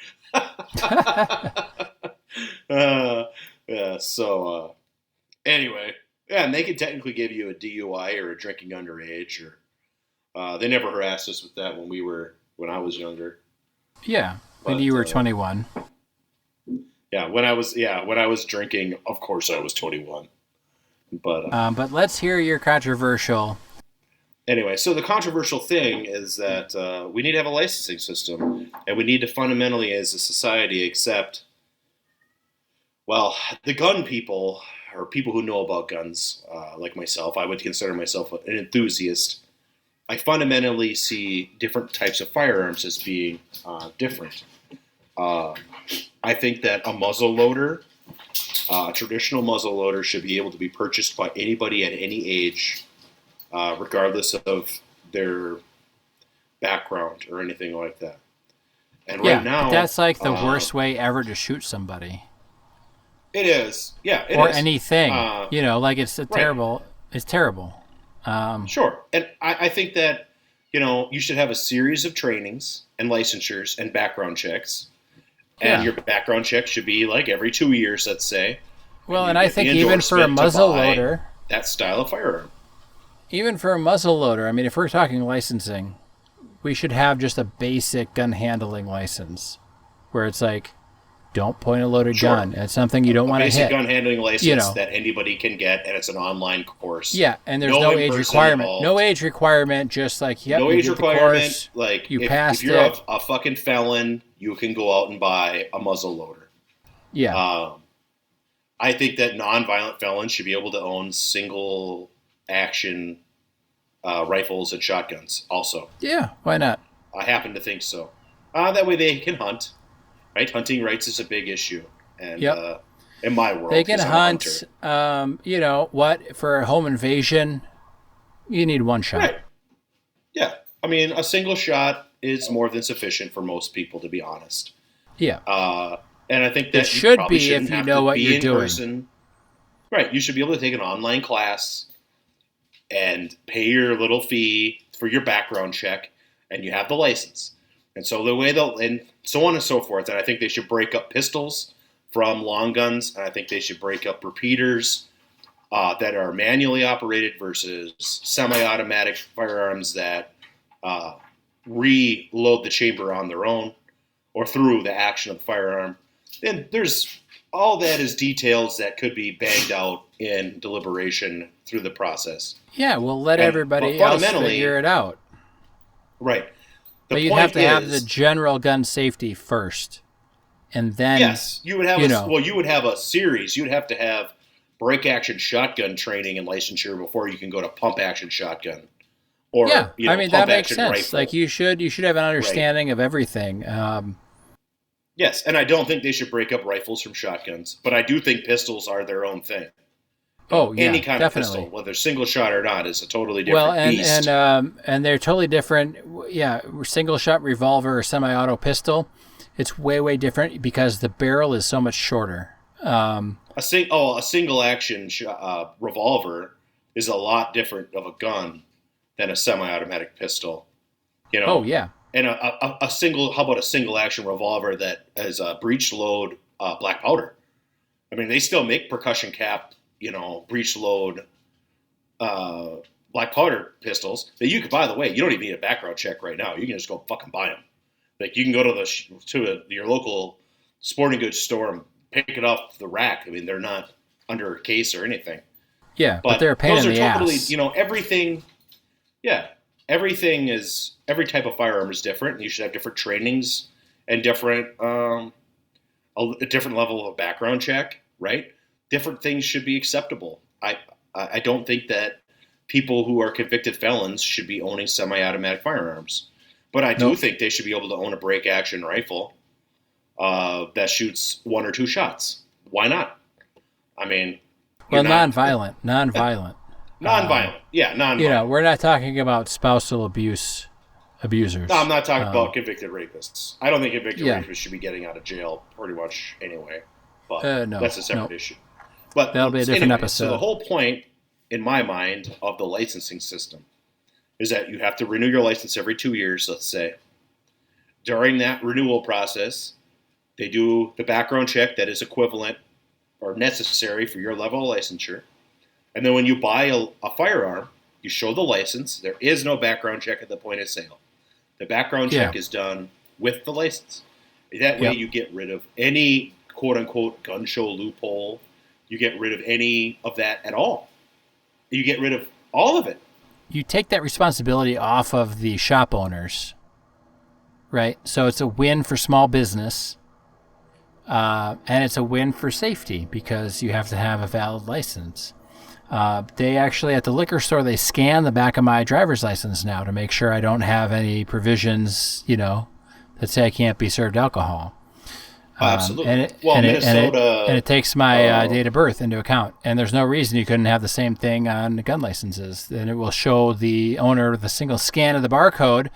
[SPEAKER 2] Yeah. So anyway, yeah, and they could technically give you a DUI or a drinking underage, or they never harassed us with that when I was younger.
[SPEAKER 1] Yeah, when you were 21.
[SPEAKER 2] Yeah, when I was drinking, of course I was 21.
[SPEAKER 1] But let's hear your controversial.
[SPEAKER 2] Anyway, so the controversial thing is that we need to have a licensing system, and we need to fundamentally, as a society, accept, well, the gun people, or people who know about guns, like myself. I would consider myself an enthusiast. I fundamentally see different types of firearms as being different. I think that a muzzle loader, a traditional muzzle loader, should be able to be purchased by anybody at any age, regardless of their background or anything like that. And right now,
[SPEAKER 1] but that's like the worst way ever to shoot somebody.
[SPEAKER 2] It is, yeah, it
[SPEAKER 1] or
[SPEAKER 2] is.
[SPEAKER 1] Anything. Like it's terrible. It's terrible.
[SPEAKER 2] Sure, and I think that you should have a series of trainings and licensures and background checks. And your background check should be like every 2 years, let's say.
[SPEAKER 1] Well, and I think even for a muzzle loader,
[SPEAKER 2] that style of firearm.
[SPEAKER 1] Even for a muzzle loader, I mean, if we're talking licensing, we should have just a basic gun handling license, where it's like, don't point a loaded gun. It's something you don't want to hit.
[SPEAKER 2] Basic gun handling license that anybody can get, and it's an online course.
[SPEAKER 1] Yeah, and there's no age requirement.
[SPEAKER 2] Involved.
[SPEAKER 1] No age requirement. Just like
[SPEAKER 2] no age requirement. Course,
[SPEAKER 1] like
[SPEAKER 2] you
[SPEAKER 1] passed
[SPEAKER 2] if you're
[SPEAKER 1] it.
[SPEAKER 2] a fucking felon, you can go out and buy a muzzle loader.
[SPEAKER 1] Yeah.
[SPEAKER 2] I think that non-violent felons should be able to own single action rifles and shotguns. Also.
[SPEAKER 1] Yeah. Why not?
[SPEAKER 2] I happen to think so. That way they can hunt. Right, hunting rights is a big issue, and in my world,
[SPEAKER 1] they can hunt. For a home invasion, you need one shot.
[SPEAKER 2] Right. Yeah, I mean, a single shot is more than sufficient for most people, to be honest.
[SPEAKER 1] Yeah.
[SPEAKER 2] And I think that
[SPEAKER 1] it should be if you know what you're doing.
[SPEAKER 2] Person. Right, you should be able to take an online class and pay your little fee for your background check, and you have the license. And so the way and so on and so forth. And I think they should break up pistols from long guns. And I think they should break up repeaters that are manually operated versus semi-automatic firearms that reload the chamber on their own or through the action of the firearm. And there's all that is details that could be banged out in deliberation through the process.
[SPEAKER 1] Yeah, we'll let everybody else figure it out.
[SPEAKER 2] Right.
[SPEAKER 1] But you'd have to have the general gun safety first, and then
[SPEAKER 2] you would have you would have a series. You'd have to have break action shotgun training and licensure before you can go to pump action shotgun. Or
[SPEAKER 1] that makes sense.
[SPEAKER 2] Rifle.
[SPEAKER 1] Like you should have an understanding of everything.
[SPEAKER 2] Yes, and I don't think they should break up rifles from shotguns, but I do think pistols are their own thing.
[SPEAKER 1] Oh
[SPEAKER 2] Any
[SPEAKER 1] yeah,
[SPEAKER 2] kind of
[SPEAKER 1] definitely.
[SPEAKER 2] pistol, whether single shot or not, is a totally
[SPEAKER 1] Well,
[SPEAKER 2] different beast.
[SPEAKER 1] and they're totally different. Yeah, single shot revolver or semi-auto pistol, it's way different because the barrel is so much shorter.
[SPEAKER 2] A single action revolver is a lot different of a gun than a semi-automatic pistol. You
[SPEAKER 1] Oh
[SPEAKER 2] know,
[SPEAKER 1] yeah,
[SPEAKER 2] and a single. How about a single action revolver that is a breech load black powder? I mean, they still make percussion cap, breech load uh, black powder pistols that you could. By the way, you don't even need a background check right now. You can just go fucking buy them. Like you can go to your local sporting goods store and pick it off the rack. I mean, they're not under a case or anything.
[SPEAKER 1] yeah, but they're a
[SPEAKER 2] But
[SPEAKER 1] pain
[SPEAKER 2] those
[SPEAKER 1] in
[SPEAKER 2] are
[SPEAKER 1] the
[SPEAKER 2] totally,
[SPEAKER 1] ass.
[SPEAKER 2] everything. Yeah, everything is every type of firearm is different. You should have different trainings and a different level of background check, right? Different things should be acceptable. I don't think that people who are convicted felons should be owning semi-automatic firearms, but I do
[SPEAKER 1] Nope.
[SPEAKER 2] think they should be able to own a break action rifle that shoots one or two shots. Why not? I mean, you're
[SPEAKER 1] Well,
[SPEAKER 2] not
[SPEAKER 1] non-violent.
[SPEAKER 2] nonviolent. Yeah, nonviolent.
[SPEAKER 1] We're not talking about spousal
[SPEAKER 2] No, I'm
[SPEAKER 1] abusers.
[SPEAKER 2] not talking about convicted rapists. I don't think convicted
[SPEAKER 1] Yeah,
[SPEAKER 2] rapists should be getting out of jail pretty much anyway, but
[SPEAKER 1] no,
[SPEAKER 2] that's a separate
[SPEAKER 1] no,
[SPEAKER 2] issue. But
[SPEAKER 1] that'll be a different
[SPEAKER 2] anyway, so the
[SPEAKER 1] episode.
[SPEAKER 2] whole point, in my mind, of the licensing system is that you have to renew your license every 2 years, let's say. During that renewal process, they do the background check that is equivalent or necessary for your level of licensure. And then when you buy a firearm, you show the license. There is no background check at the point of sale. The background
[SPEAKER 1] Yeah,
[SPEAKER 2] check is done with the license. That way
[SPEAKER 1] yep.
[SPEAKER 2] you get rid of any quote unquote gun show loophole. You get rid of any of that at all. You get rid of all of it.
[SPEAKER 1] You take that responsibility off of the shop owners, right? So it's a win for small business, and it's a win for safety because you have to have a valid license. They actually, at the liquor store, they scan the back of my driver's license now to make sure I don't have any provisions, that say I can't be served alcohol.
[SPEAKER 2] Absolutely.
[SPEAKER 1] And it
[SPEAKER 2] Well,
[SPEAKER 1] and it and it and
[SPEAKER 2] Minnesota.
[SPEAKER 1] it takes my
[SPEAKER 2] Uh,
[SPEAKER 1] date of birth into account. And there's no reason you couldn't have the same thing on gun licenses. And it will show the owner with a single scan of the barcode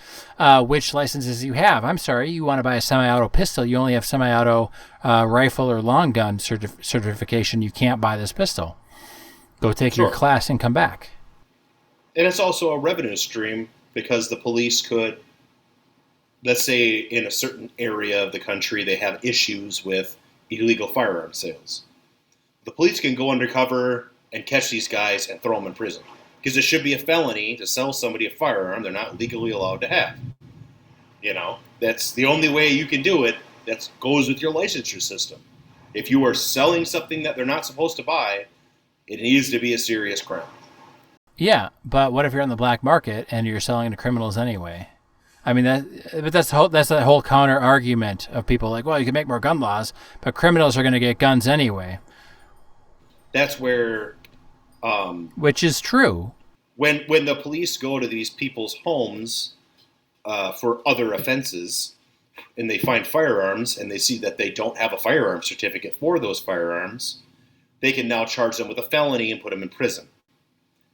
[SPEAKER 1] which licenses you have. I'm sorry, you want to buy a semi-auto pistol. You only have semi-auto rifle or long gun certification. You can't buy this pistol. Go take your
[SPEAKER 2] sure.
[SPEAKER 1] class and come back.
[SPEAKER 2] And it's also a revenue stream because the police could, let's say, in a certain area of the country, they have issues with illegal firearm sales. The police can go undercover and catch these guys and throw them in prison because it should be a felony to sell somebody a firearm they're not legally allowed to have. That's the only way you can do it. That goes with your licensure system. If you are selling something that they're not supposed to buy, it needs to be a serious crime.
[SPEAKER 1] Yeah, but what if you're on the black market and you're selling to criminals anyway? I mean but that's the whole counter argument of people like, well, you can make more gun laws, but criminals are going to get guns anyway,
[SPEAKER 2] That's where
[SPEAKER 1] which is true.
[SPEAKER 2] when the police go to these people's homes for other offenses and they find firearms and they see that they don't have a firearm certificate for those firearms, they can now charge them with a felony and put them in prison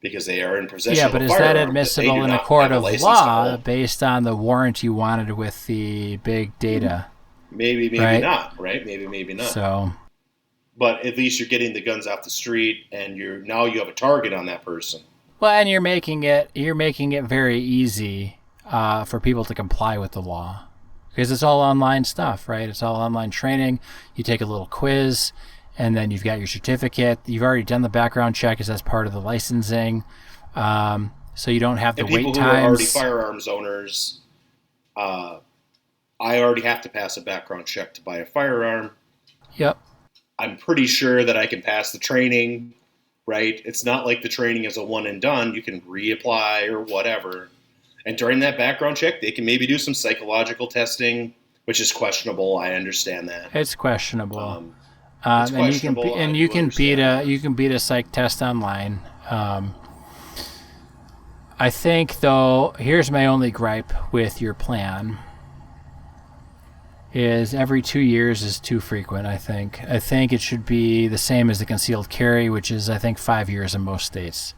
[SPEAKER 2] because they are in possession
[SPEAKER 1] Yeah,
[SPEAKER 2] of
[SPEAKER 1] but
[SPEAKER 2] a
[SPEAKER 1] is that
[SPEAKER 2] firearm that they
[SPEAKER 1] admissible
[SPEAKER 2] do
[SPEAKER 1] in a
[SPEAKER 2] not
[SPEAKER 1] court
[SPEAKER 2] have a
[SPEAKER 1] of
[SPEAKER 2] license to
[SPEAKER 1] law
[SPEAKER 2] own.
[SPEAKER 1] based on the warrant you wanted with the big data,
[SPEAKER 2] Maybe
[SPEAKER 1] right?
[SPEAKER 2] not, right? Maybe not.
[SPEAKER 1] So,
[SPEAKER 2] But at least you're getting the guns off the street and now you have a target on that person.
[SPEAKER 1] well, and you're making it very easy for people to comply with the law because it's all online stuff, right? It's all online training. You take a little quiz, and then you've got your certificate. You've already done the background check as that's part of the licensing, so you don't have the
[SPEAKER 2] And
[SPEAKER 1] wait
[SPEAKER 2] people who are already
[SPEAKER 1] times.
[SPEAKER 2] firearms owners, I already have to pass a background check to buy a firearm.
[SPEAKER 1] Yep.
[SPEAKER 2] I'm pretty sure that I can pass the training, right? It's not like the training is a one and done. You can reapply or whatever. And during that background check, they can maybe do some psychological testing, which is questionable. I understand that.
[SPEAKER 1] It's questionable.
[SPEAKER 2] It's
[SPEAKER 1] And you can
[SPEAKER 2] questionable. I
[SPEAKER 1] and you
[SPEAKER 2] do
[SPEAKER 1] can beat
[SPEAKER 2] understand that.
[SPEAKER 1] a psych test online. I think though, here's my only gripe with your plan. is every 2 years is too frequent, I think. I think it should be the same as the concealed carry, which is, I think, 5 years in most states.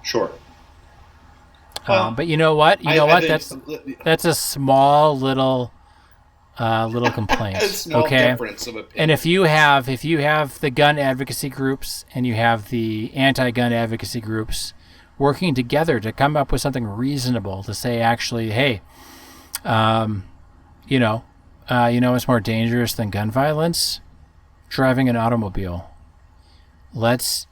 [SPEAKER 2] Sure. Well,
[SPEAKER 1] But you know what?
[SPEAKER 2] I think
[SPEAKER 1] That's a small little complaint.
[SPEAKER 2] a small
[SPEAKER 1] okay?
[SPEAKER 2] difference of opinion.
[SPEAKER 1] And if you have the gun advocacy groups and you have the anti-gun advocacy groups working together to come up with something reasonable to say, actually, hey, what's more dangerous than gun violence? Driving an automobile. Let's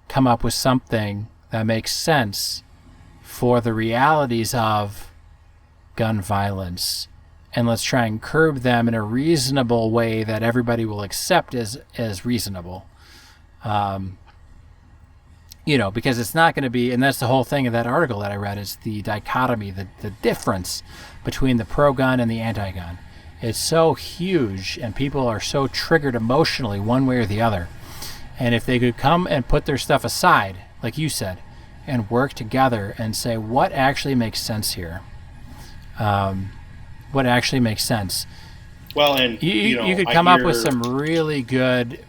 [SPEAKER 1] come up with something that makes sense for the realities of gun violence. And let's try and curb them in a reasonable way that everybody will accept as reasonable. Because it's not going to be, and that's the whole thing of that article that I read, is the dichotomy, the difference between the pro-gun and the anti-gun. It's so huge, and people are so triggered emotionally one way or the other. And if they could come and put their stuff aside, like you said, and work together and say, what actually makes sense here? What actually makes sense?
[SPEAKER 2] Well, and
[SPEAKER 1] you could come up with some really good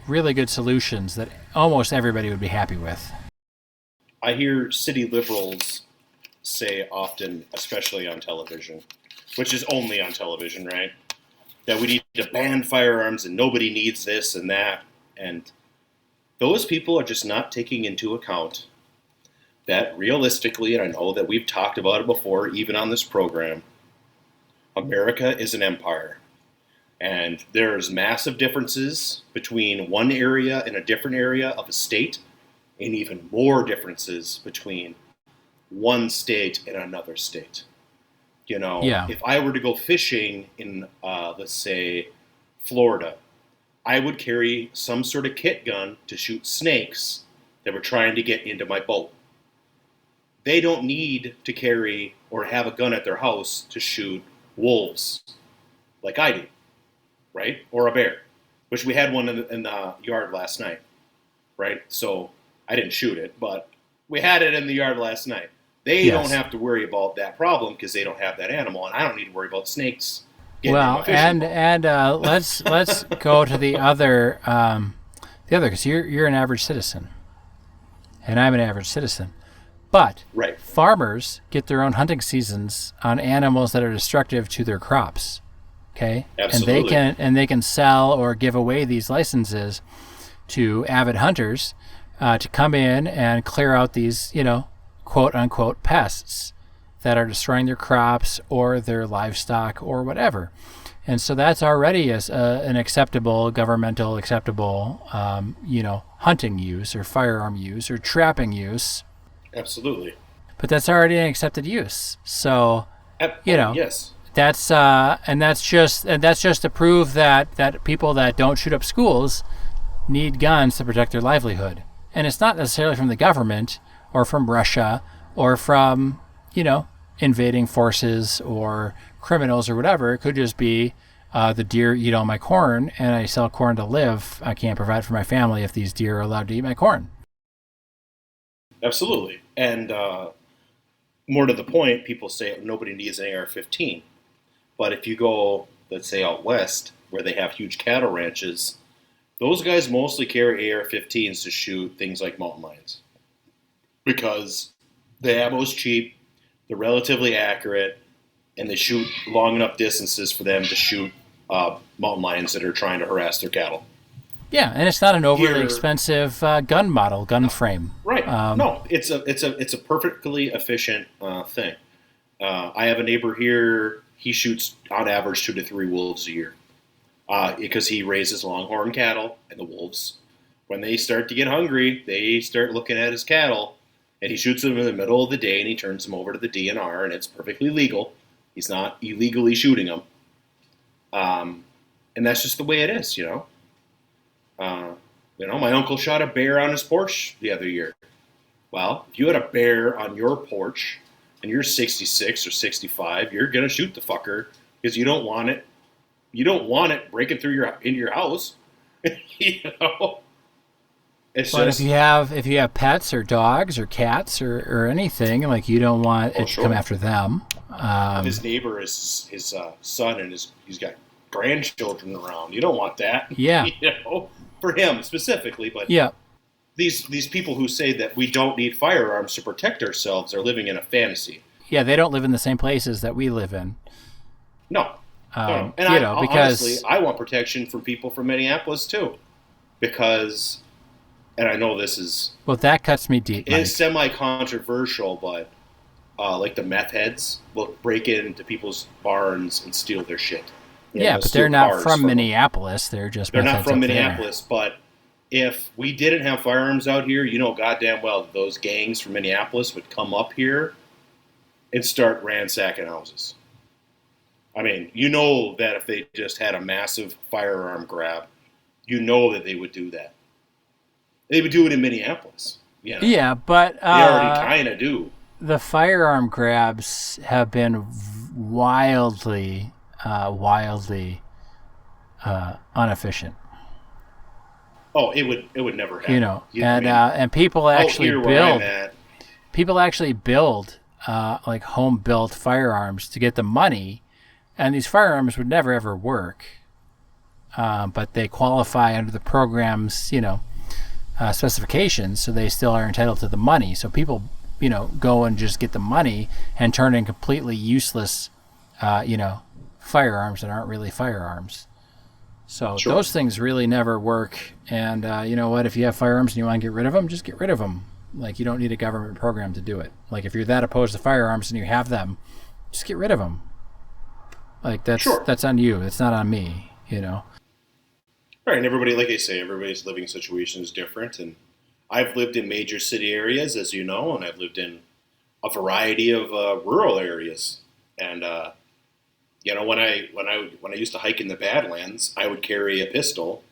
[SPEAKER 1] solutions that almost everybody would be happy with.
[SPEAKER 2] I hear city liberals say often, especially on television, which is only on television, right? That we need to ban firearms and nobody needs this and that. And those people are just not taking into account that realistically, and I know that we've talked about it before, even on this program, America is an empire. And there's massive differences between one area and a different area of a state, and even more differences between one state and another state. If I were to go fishing in, let's say, Florida, I would carry some sort of kit gun to shoot snakes that were trying to get into my boat. They don't need to carry or have a gun at their house to shoot wolves like I do, right? Or a bear, which we had one in the yard last night, right? So I didn't shoot it, but we had it in the yard last night. They don't have to worry about that problem because they don't have that animal, and I don't need to worry about snakes.
[SPEAKER 1] Well, and let's go to the other because you're an average citizen, and I'm an average citizen, but
[SPEAKER 2] right.
[SPEAKER 1] Farmers get their own hunting seasons on animals that are destructive to their crops. Okay,
[SPEAKER 2] absolutely.
[SPEAKER 1] and they can sell or give away these licenses to avid hunters to come in and clear out these, quote unquote pests that are destroying their crops or their livestock or whatever. And so that's already an acceptable, governmental acceptable, hunting use or firearm use or trapping use.
[SPEAKER 2] Absolutely.
[SPEAKER 1] But that's already an accepted use. So,
[SPEAKER 2] yes.
[SPEAKER 1] That's just to prove that people that don't shoot up schools need guns to protect their livelihood. And it's not necessarily from the government or from Russia or from, invading forces or criminals or whatever. It could just be the deer eat all my corn and I sell corn to live. I can't provide for my family if these deer are allowed to eat my corn.
[SPEAKER 2] Absolutely. And more to the point, people say nobody needs an AR-15. But if you go, let's say, out west, where they have huge cattle ranches, those guys mostly carry AR-15s to shoot things like mountain lions. Because the ammo's cheap, they're relatively accurate, and they shoot long enough distances for them to shoot mountain lions that are trying to harass their cattle.
[SPEAKER 1] Yeah, and it's not an overly expensive gun frame.
[SPEAKER 2] Right. No, it's a perfectly efficient thing. I have a neighbor here. He shoots on average 2 to 3 wolves a year because he raises longhorn cattle, and the wolves, when they start to get hungry, they start looking at his cattle, and he shoots them in the middle of the day, and he turns them over to the DNR, and it's perfectly legal. He's not illegally shooting them, and that's just the way it is, my uncle shot a bear on his porch the other year. Well, if you had a bear on your porch and you're 66 or 65, you're gonna shoot the fucker because you don't want it. You don't want it breaking into your house. It's
[SPEAKER 1] but
[SPEAKER 2] just,
[SPEAKER 1] if you have pets or dogs or cats or anything, like, you don't want it to come after them.
[SPEAKER 2] If his neighbor is his son and he's got grandchildren around, you don't want that.
[SPEAKER 1] Yeah.
[SPEAKER 2] For him specifically. But
[SPEAKER 1] Yeah.
[SPEAKER 2] these people who say that we don't need firearms to protect ourselves are living in a fantasy.
[SPEAKER 1] Yeah, they don't live in the same places that we live in.
[SPEAKER 2] No. No. And
[SPEAKER 1] because
[SPEAKER 2] honestly, I want protection from people from Minneapolis too, because, and I know this is
[SPEAKER 1] that cuts me deep.
[SPEAKER 2] It's semi-controversial, but like the meth heads will break into people's barns and steal their shit.
[SPEAKER 1] But they're not from Minneapolis. They're
[SPEAKER 2] not from Minneapolis. But if we didn't have firearms out here, goddamn well those gangs from Minneapolis would come up here and start ransacking houses. I mean, that if they just had a massive firearm grab, that they would do that. They would do it in Minneapolis.
[SPEAKER 1] Yeah, but
[SPEAKER 2] they already kind of do.
[SPEAKER 1] The firearm grabs have been wildly inefficient.
[SPEAKER 2] Oh, it would never happen.
[SPEAKER 1] And people actually build like home built firearms to get the money, and these firearms would never ever work. But they qualify under the program's specifications, so they still are entitled to the money. So people go and just get the money and turn in completely useless firearms that aren't really firearms. So those things really never work. And you know what? If you have firearms and you want to get rid of them, just get rid of them. Like, you don't need a government program to do it. Like, if you're that opposed to firearms and you have them, just get rid of them. Like, that's on you. It's not on me,
[SPEAKER 2] Right, and everybody, like I say, everybody's living situation is different. And I've lived in major city areas, as you know, and I've lived in a variety of rural areas. And when I used to hike in the Badlands, I would carry a pistol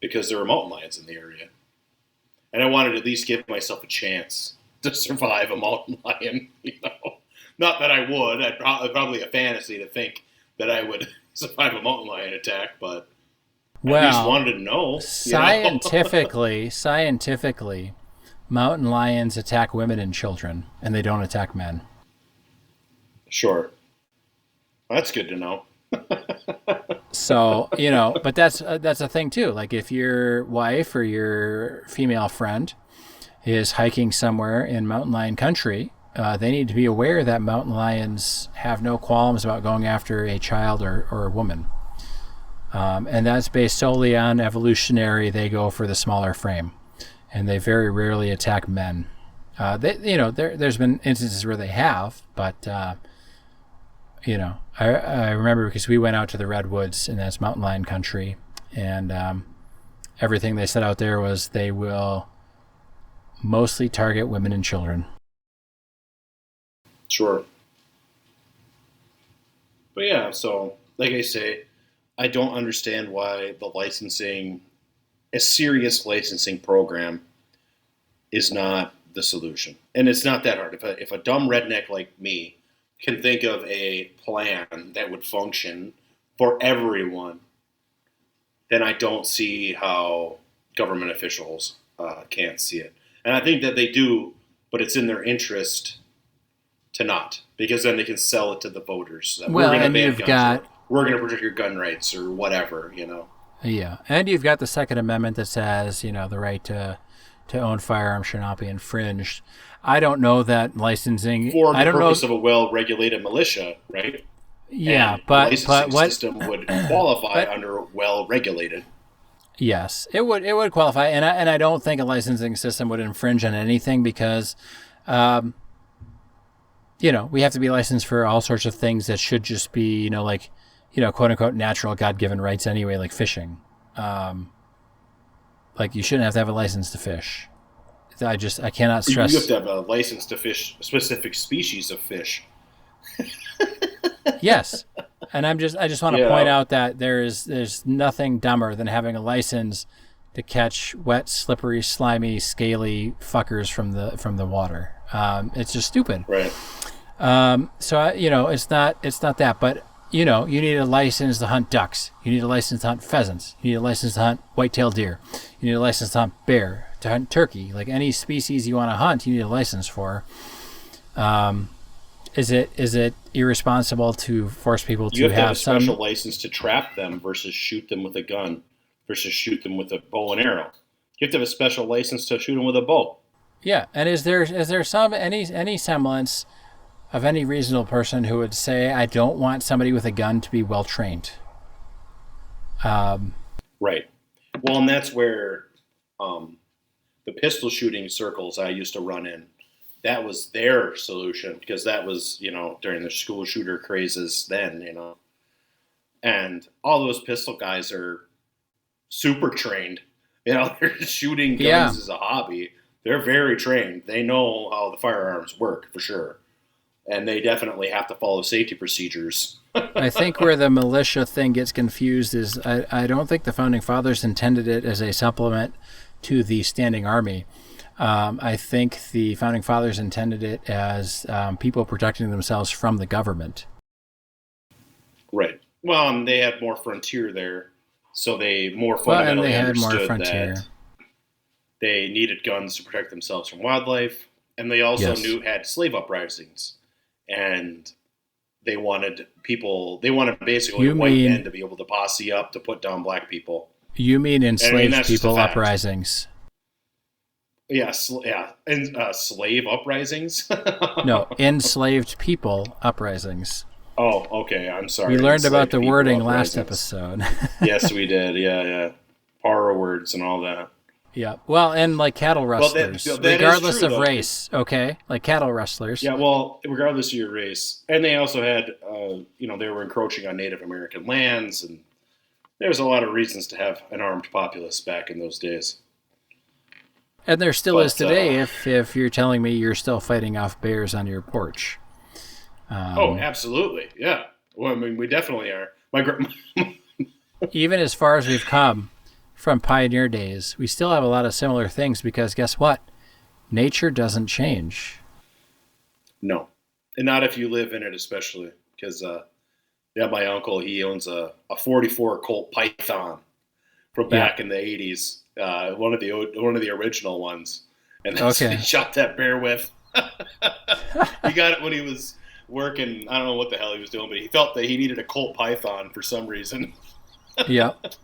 [SPEAKER 2] because there were mountain lions in the area, and I wanted to at least give myself a chance to survive a mountain lion. Not that I would. I'd probably a fantasy to think that I would survive a mountain lion attack, but I at least wanted to know.
[SPEAKER 1] Scientifically, mountain lions attack women and children, and they don't attack men.
[SPEAKER 2] Sure. That's good to know.
[SPEAKER 1] So, but that's a thing too. Like, if your wife or your female friend is hiking somewhere in mountain lion country, they need to be aware that mountain lions have no qualms about going after a child or a woman. And that's based solely on evolutionary. They go for the smaller frame, and they very rarely attack men. There's been instances where they have, but I remember because we went out to the redwoods, and that's mountain lion country, and everything they said out there was they will mostly target women and children.
[SPEAKER 2] Sure. But yeah, so like I say, I don't understand why a serious licensing program is not the solution. And it's not that hard. If a dumb redneck like me can think of a plan that would function for everyone, then I don't see how government officials can't see it. And I think that they do, but it's in their interest to not, because then they can sell it to the voters.
[SPEAKER 1] Well, and you've got...
[SPEAKER 2] We're going to protect your gun rights or whatever,
[SPEAKER 1] Yeah, and you've got the Second Amendment that says, the right to own firearms should not be infringed. I don't know that licensing...
[SPEAKER 2] For the purpose of a well-regulated militia, right?
[SPEAKER 1] Yeah,
[SPEAKER 2] and
[SPEAKER 1] but
[SPEAKER 2] the licensing system would qualify under well-regulated.
[SPEAKER 1] Yes, it would qualify, and I don't think a licensing system would infringe on anything because, we have to be licensed for all sorts of things that should just be, quote unquote natural God-given rights anyway, like fishing. Like, you shouldn't have to have a license to fish. I cannot stress.
[SPEAKER 2] You have to have a license to fish a specific species of fish.
[SPEAKER 1] Yes, and I just want to point out that there's nothing dumber than having a license to catch wet, slippery, slimy, scaly fuckers from the water. It's just stupid.
[SPEAKER 2] Right.
[SPEAKER 1] So it's not that, but you need a license to hunt ducks. You need a license to hunt pheasants. You need a license to hunt white-tailed deer. You need a license to hunt bear, to hunt turkey. Like, any species you want to hunt, you need a license for. Is it irresponsible to force people
[SPEAKER 2] You
[SPEAKER 1] to
[SPEAKER 2] have
[SPEAKER 1] have
[SPEAKER 2] a special
[SPEAKER 1] some?
[SPEAKER 2] license to trap them versus shoot them with a gun versus shoot them with a bow and arrow. You have to have a special license to shoot them with a bow.
[SPEAKER 1] Yeah, and is there some any semblance of any reasonable person who would say I don't want somebody with a gun to be well trained?
[SPEAKER 2] Right. Well, and that's where the pistol shooting circles I used to run in, that was their solution because that was, during the school shooter crazes then. And all those pistol guys are super trained. They're shooting guns
[SPEAKER 1] Yeah,
[SPEAKER 2] as a hobby. They're very trained. They know how the firearms work for sure. And they definitely have to follow safety procedures.
[SPEAKER 1] I think where the militia thing gets confused is I don't think the founding fathers intended it as a supplement to the standing army. I think the founding fathers intended it as people protecting themselves from the government.
[SPEAKER 2] Right. Well, and they had more frontier there, so they more
[SPEAKER 1] Well, and
[SPEAKER 2] fundamentally
[SPEAKER 1] they had more
[SPEAKER 2] understood
[SPEAKER 1] frontier.
[SPEAKER 2] that they needed guns to protect themselves from wildlife, and they also
[SPEAKER 1] Yes.
[SPEAKER 2] had slave uprisings, and they wanted basically
[SPEAKER 1] You
[SPEAKER 2] white
[SPEAKER 1] mean
[SPEAKER 2] men to be able to posse up to put down black people.
[SPEAKER 1] you mean enslaved
[SPEAKER 2] that's just a
[SPEAKER 1] people
[SPEAKER 2] fact.
[SPEAKER 1] uprisings?
[SPEAKER 2] Yeah, and slave uprisings.
[SPEAKER 1] No, enslaved people uprisings.
[SPEAKER 2] Oh, okay. I'm sorry.
[SPEAKER 1] We learned about
[SPEAKER 2] Enslaved
[SPEAKER 1] the
[SPEAKER 2] people
[SPEAKER 1] wording last
[SPEAKER 2] uprisings.
[SPEAKER 1] episode.
[SPEAKER 2] Yes, we did. Yeah. Power words and all that.
[SPEAKER 1] Yeah. Well, and like cattle
[SPEAKER 2] Well,
[SPEAKER 1] rustlers,
[SPEAKER 2] that is
[SPEAKER 1] regardless
[SPEAKER 2] true,
[SPEAKER 1] of
[SPEAKER 2] though.
[SPEAKER 1] race, okay? Like cattle rustlers.
[SPEAKER 2] Yeah, well, regardless of your race, and they also had, they were encroaching on Native American lands, and there was a lot of reasons to have an armed populace back in those days.
[SPEAKER 1] And there still is
[SPEAKER 2] But,
[SPEAKER 1] today if you're telling me you're still fighting off bears on your porch.
[SPEAKER 2] Oh, absolutely, yeah. Well, I mean, we definitely are.
[SPEAKER 1] Even as far as we've come from pioneer days, we still have a lot of similar things because guess what? Nature doesn't change.
[SPEAKER 2] No, and not if you live in it, especially because, my uncle, he owns a 44 Colt Python from back in the 80s. One of the original ones, and that's what he shot that bear with. He got it when he was working. I don't know what the hell he was doing, but he felt that he needed a Colt Python for some reason.
[SPEAKER 1] Yep.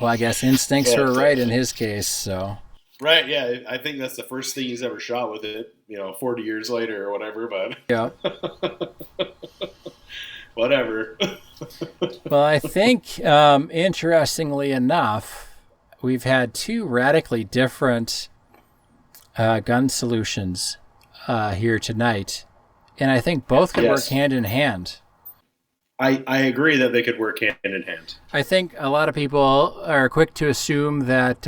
[SPEAKER 1] Well, I guess instincts were right in his case, so.
[SPEAKER 2] Right, yeah. I think that's the first thing he's ever shot with it, 40 years later or whatever, but
[SPEAKER 1] Yeah.
[SPEAKER 2] whatever.
[SPEAKER 1] Well, I think, interestingly enough, we've had two radically different gun solutions here tonight, and I think both could work hand in hand.
[SPEAKER 2] I agree that they could work hand in hand.
[SPEAKER 1] I think a lot of people are quick to assume that,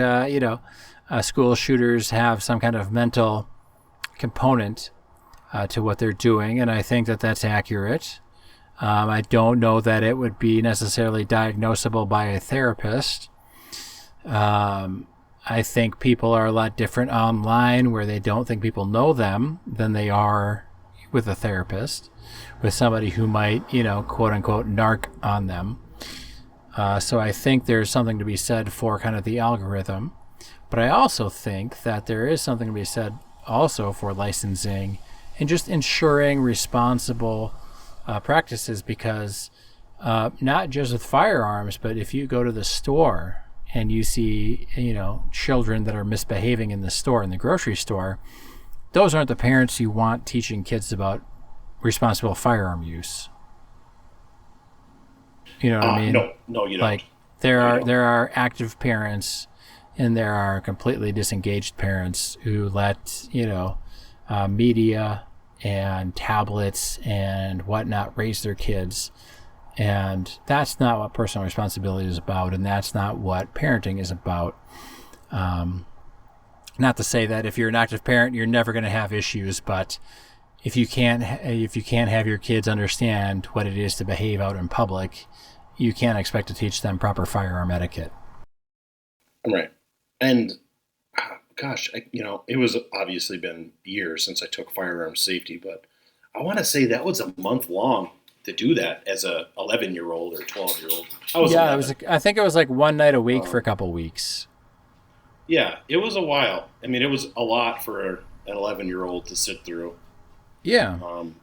[SPEAKER 1] school shooters have some kind of mental component to what they're doing, and I think that that's accurate. I don't know that it would be necessarily diagnosable by a therapist. I think people are a lot different online where they don't think people know them than they are with a therapist, with somebody who might, quote unquote, narc on them. So I think there's something to be said for kind of the algorithm. But I also think that there is something to be said also for licensing and just ensuring responsible practices because not just with firearms, but if you go to the store and you see, children that are misbehaving in the store, in the grocery store, those aren't the parents you want teaching kids about responsible firearm use. You know what I mean?
[SPEAKER 2] No, you don't.
[SPEAKER 1] Like there are active parents and there are completely disengaged parents who let, media and tablets and whatnot raise their kids. And that's not what personal responsibility is about, and that's not what parenting is about. Not to say that if you're an active parent, you're never going to have issues, but if you can't have your kids understand what it is to behave out in public, you can't expect to teach them proper firearm etiquette.
[SPEAKER 2] Right. And gosh, it was obviously been years since I took firearm safety, but I want to say that was a month long to do that as a 11-year-old or 12-year-old.
[SPEAKER 1] I think it was like one night a week for a couple weeks.
[SPEAKER 2] Yeah, it was a while. I mean, it was a lot for an 11-year-old to sit through.
[SPEAKER 1] Yeah.
[SPEAKER 2] Um,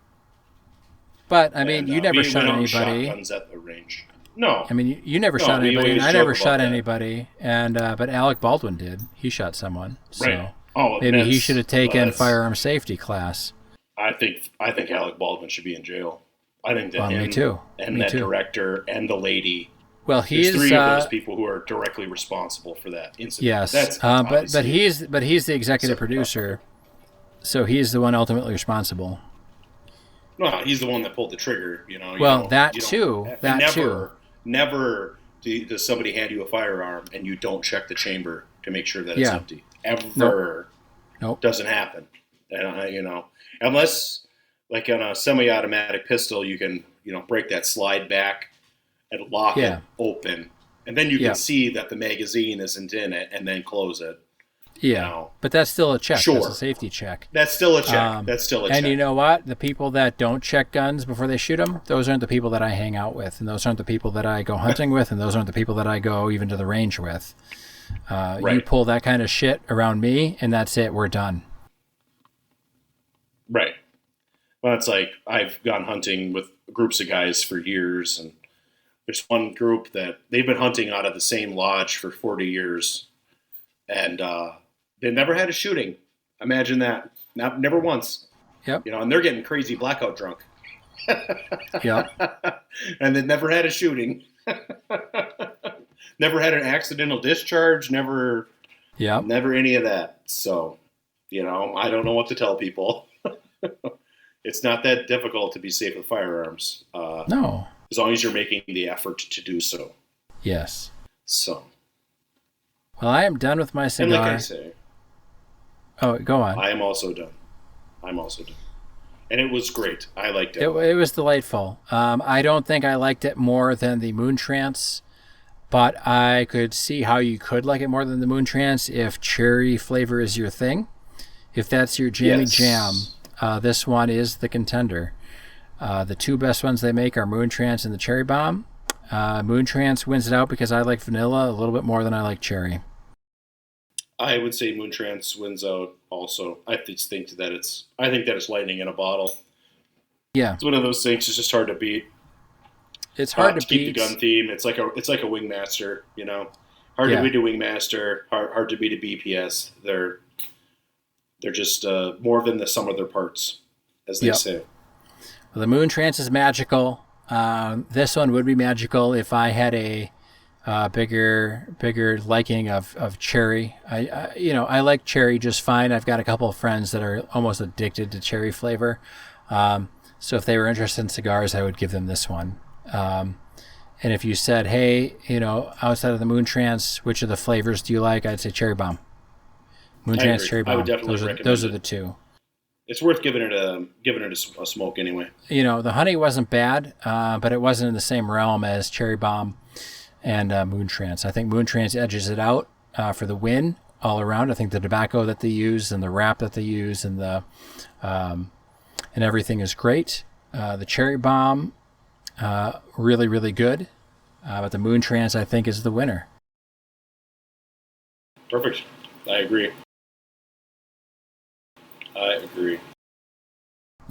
[SPEAKER 1] But, I mean, you never
[SPEAKER 2] we
[SPEAKER 1] shot
[SPEAKER 2] went out
[SPEAKER 1] anybody.
[SPEAKER 2] shotguns at the range. No,
[SPEAKER 1] I mean, you never
[SPEAKER 2] no,
[SPEAKER 1] shot
[SPEAKER 2] we
[SPEAKER 1] anybody, and
[SPEAKER 2] always
[SPEAKER 1] I
[SPEAKER 2] joke
[SPEAKER 1] never
[SPEAKER 2] about
[SPEAKER 1] shot
[SPEAKER 2] that.
[SPEAKER 1] anybody. And but Alec Baldwin did. He shot someone.
[SPEAKER 2] Right.
[SPEAKER 1] So
[SPEAKER 2] Oh,
[SPEAKER 1] maybe he should have taken
[SPEAKER 2] that's.
[SPEAKER 1] firearm safety class.
[SPEAKER 2] I think Alec Baldwin should be in jail. I think that
[SPEAKER 1] Well, me
[SPEAKER 2] him
[SPEAKER 1] too.
[SPEAKER 2] and
[SPEAKER 1] Me
[SPEAKER 2] that
[SPEAKER 1] too.
[SPEAKER 2] director and the lady.
[SPEAKER 1] Well,
[SPEAKER 2] There's
[SPEAKER 1] he's
[SPEAKER 2] three of those people who are directly responsible for that incident.
[SPEAKER 1] yes,
[SPEAKER 2] That's
[SPEAKER 1] but
[SPEAKER 2] obviously
[SPEAKER 1] he's the executive
[SPEAKER 2] separate topic.
[SPEAKER 1] producer, so he's the one ultimately responsible.
[SPEAKER 2] No, he's the one that pulled the trigger.
[SPEAKER 1] Well, that
[SPEAKER 2] you
[SPEAKER 1] too.
[SPEAKER 2] don't,
[SPEAKER 1] That
[SPEAKER 2] never,
[SPEAKER 1] too.
[SPEAKER 2] never does somebody hand you a firearm and you don't check the chamber to make sure that it's
[SPEAKER 1] Yeah.
[SPEAKER 2] empty. Ever.
[SPEAKER 1] Nope.
[SPEAKER 2] Doesn't happen. And unless like on a semi-automatic pistol, you can break that slide back and lock
[SPEAKER 1] Yeah.
[SPEAKER 2] it open, and then you
[SPEAKER 1] Yeah.
[SPEAKER 2] can see that the magazine isn't in it, and then close it.
[SPEAKER 1] Yeah, but that's still a check.
[SPEAKER 2] Sure.
[SPEAKER 1] That's a safety check.
[SPEAKER 2] That's still a check. That's still a check.
[SPEAKER 1] And you know what? The people that don't check guns before they shoot them, those aren't the people that I hang out with, and those aren't the people that I go hunting with, and those aren't the people that I go even to the range with.
[SPEAKER 2] Right.
[SPEAKER 1] You pull that kind of shit around me, and that's it. We're done.
[SPEAKER 2] Right. Well, it's like I've gone hunting with groups of guys for years, and there's one group that they've been hunting out of the same lodge for 40 years, and they never had a shooting. Imagine that. Never once.
[SPEAKER 1] Yep.
[SPEAKER 2] And they're getting crazy blackout drunk.
[SPEAKER 1] Yep.
[SPEAKER 2] And they never had a shooting. Never had an accidental discharge. Never any of that. So, I don't know what to tell people. It's not that difficult to be safe with firearms.
[SPEAKER 1] No.
[SPEAKER 2] As long as you're making the effort to do so.
[SPEAKER 1] Yes.
[SPEAKER 2] So.
[SPEAKER 1] Well, I am done with my cigar.
[SPEAKER 2] And like I say.
[SPEAKER 1] Oh, go on.
[SPEAKER 2] I am also done. And it was great. I liked it.
[SPEAKER 1] It was delightful. I don't think I liked it more than the Moon Trance, but I could see how you could like it more than the Moon Trance if cherry flavor is your thing. If that's your jammy jam, this one is the contender. The two best ones they make are Moon Trance and the Cherry Bomb. Moon Trance wins it out because I like vanilla a little bit more than I like cherry.
[SPEAKER 2] I would say Moon Trance wins out also. I think that it's lightning in a bottle.
[SPEAKER 1] Yeah.
[SPEAKER 2] It's one of those things. It's just hard to beat.
[SPEAKER 1] It's hard to
[SPEAKER 2] keep
[SPEAKER 1] beat.
[SPEAKER 2] the gun theme. It's like a Wingmaster, Hard to beat a Wingmaster. Hard to beat a BPS. They're just more than the sum of their parts, as they say.
[SPEAKER 1] Well, the Moon Trance is magical. This one would be magical if I had a bigger liking of cherry. I like cherry just fine. I've got a couple of friends that are almost addicted to cherry flavor. So if they were interested in cigars, I would give them this one. And if you said, hey, outside of the Moon Trance, which of the flavors do you like? I'd say Cherry Bomb. Moon Trance, Cherry Bomb.
[SPEAKER 2] I would definitely recommend
[SPEAKER 1] those are the two.
[SPEAKER 2] It's worth giving it a smoke anyway.
[SPEAKER 1] The honey wasn't bad, but it wasn't in the same realm as Cherry Bomb and Moon Trance. I think Moon Trance edges it out for the win all around. I think the tobacco that they use and the wrap that they use and the and everything is great. The Cherry Bomb, really, really good. But the Moon Trance, I think, is the winner.
[SPEAKER 2] Perfect. I agree.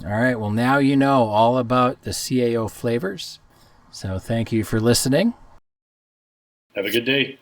[SPEAKER 1] All right. Well, now you know all about the CAO flavors. So thank you for listening.
[SPEAKER 2] Have a good day.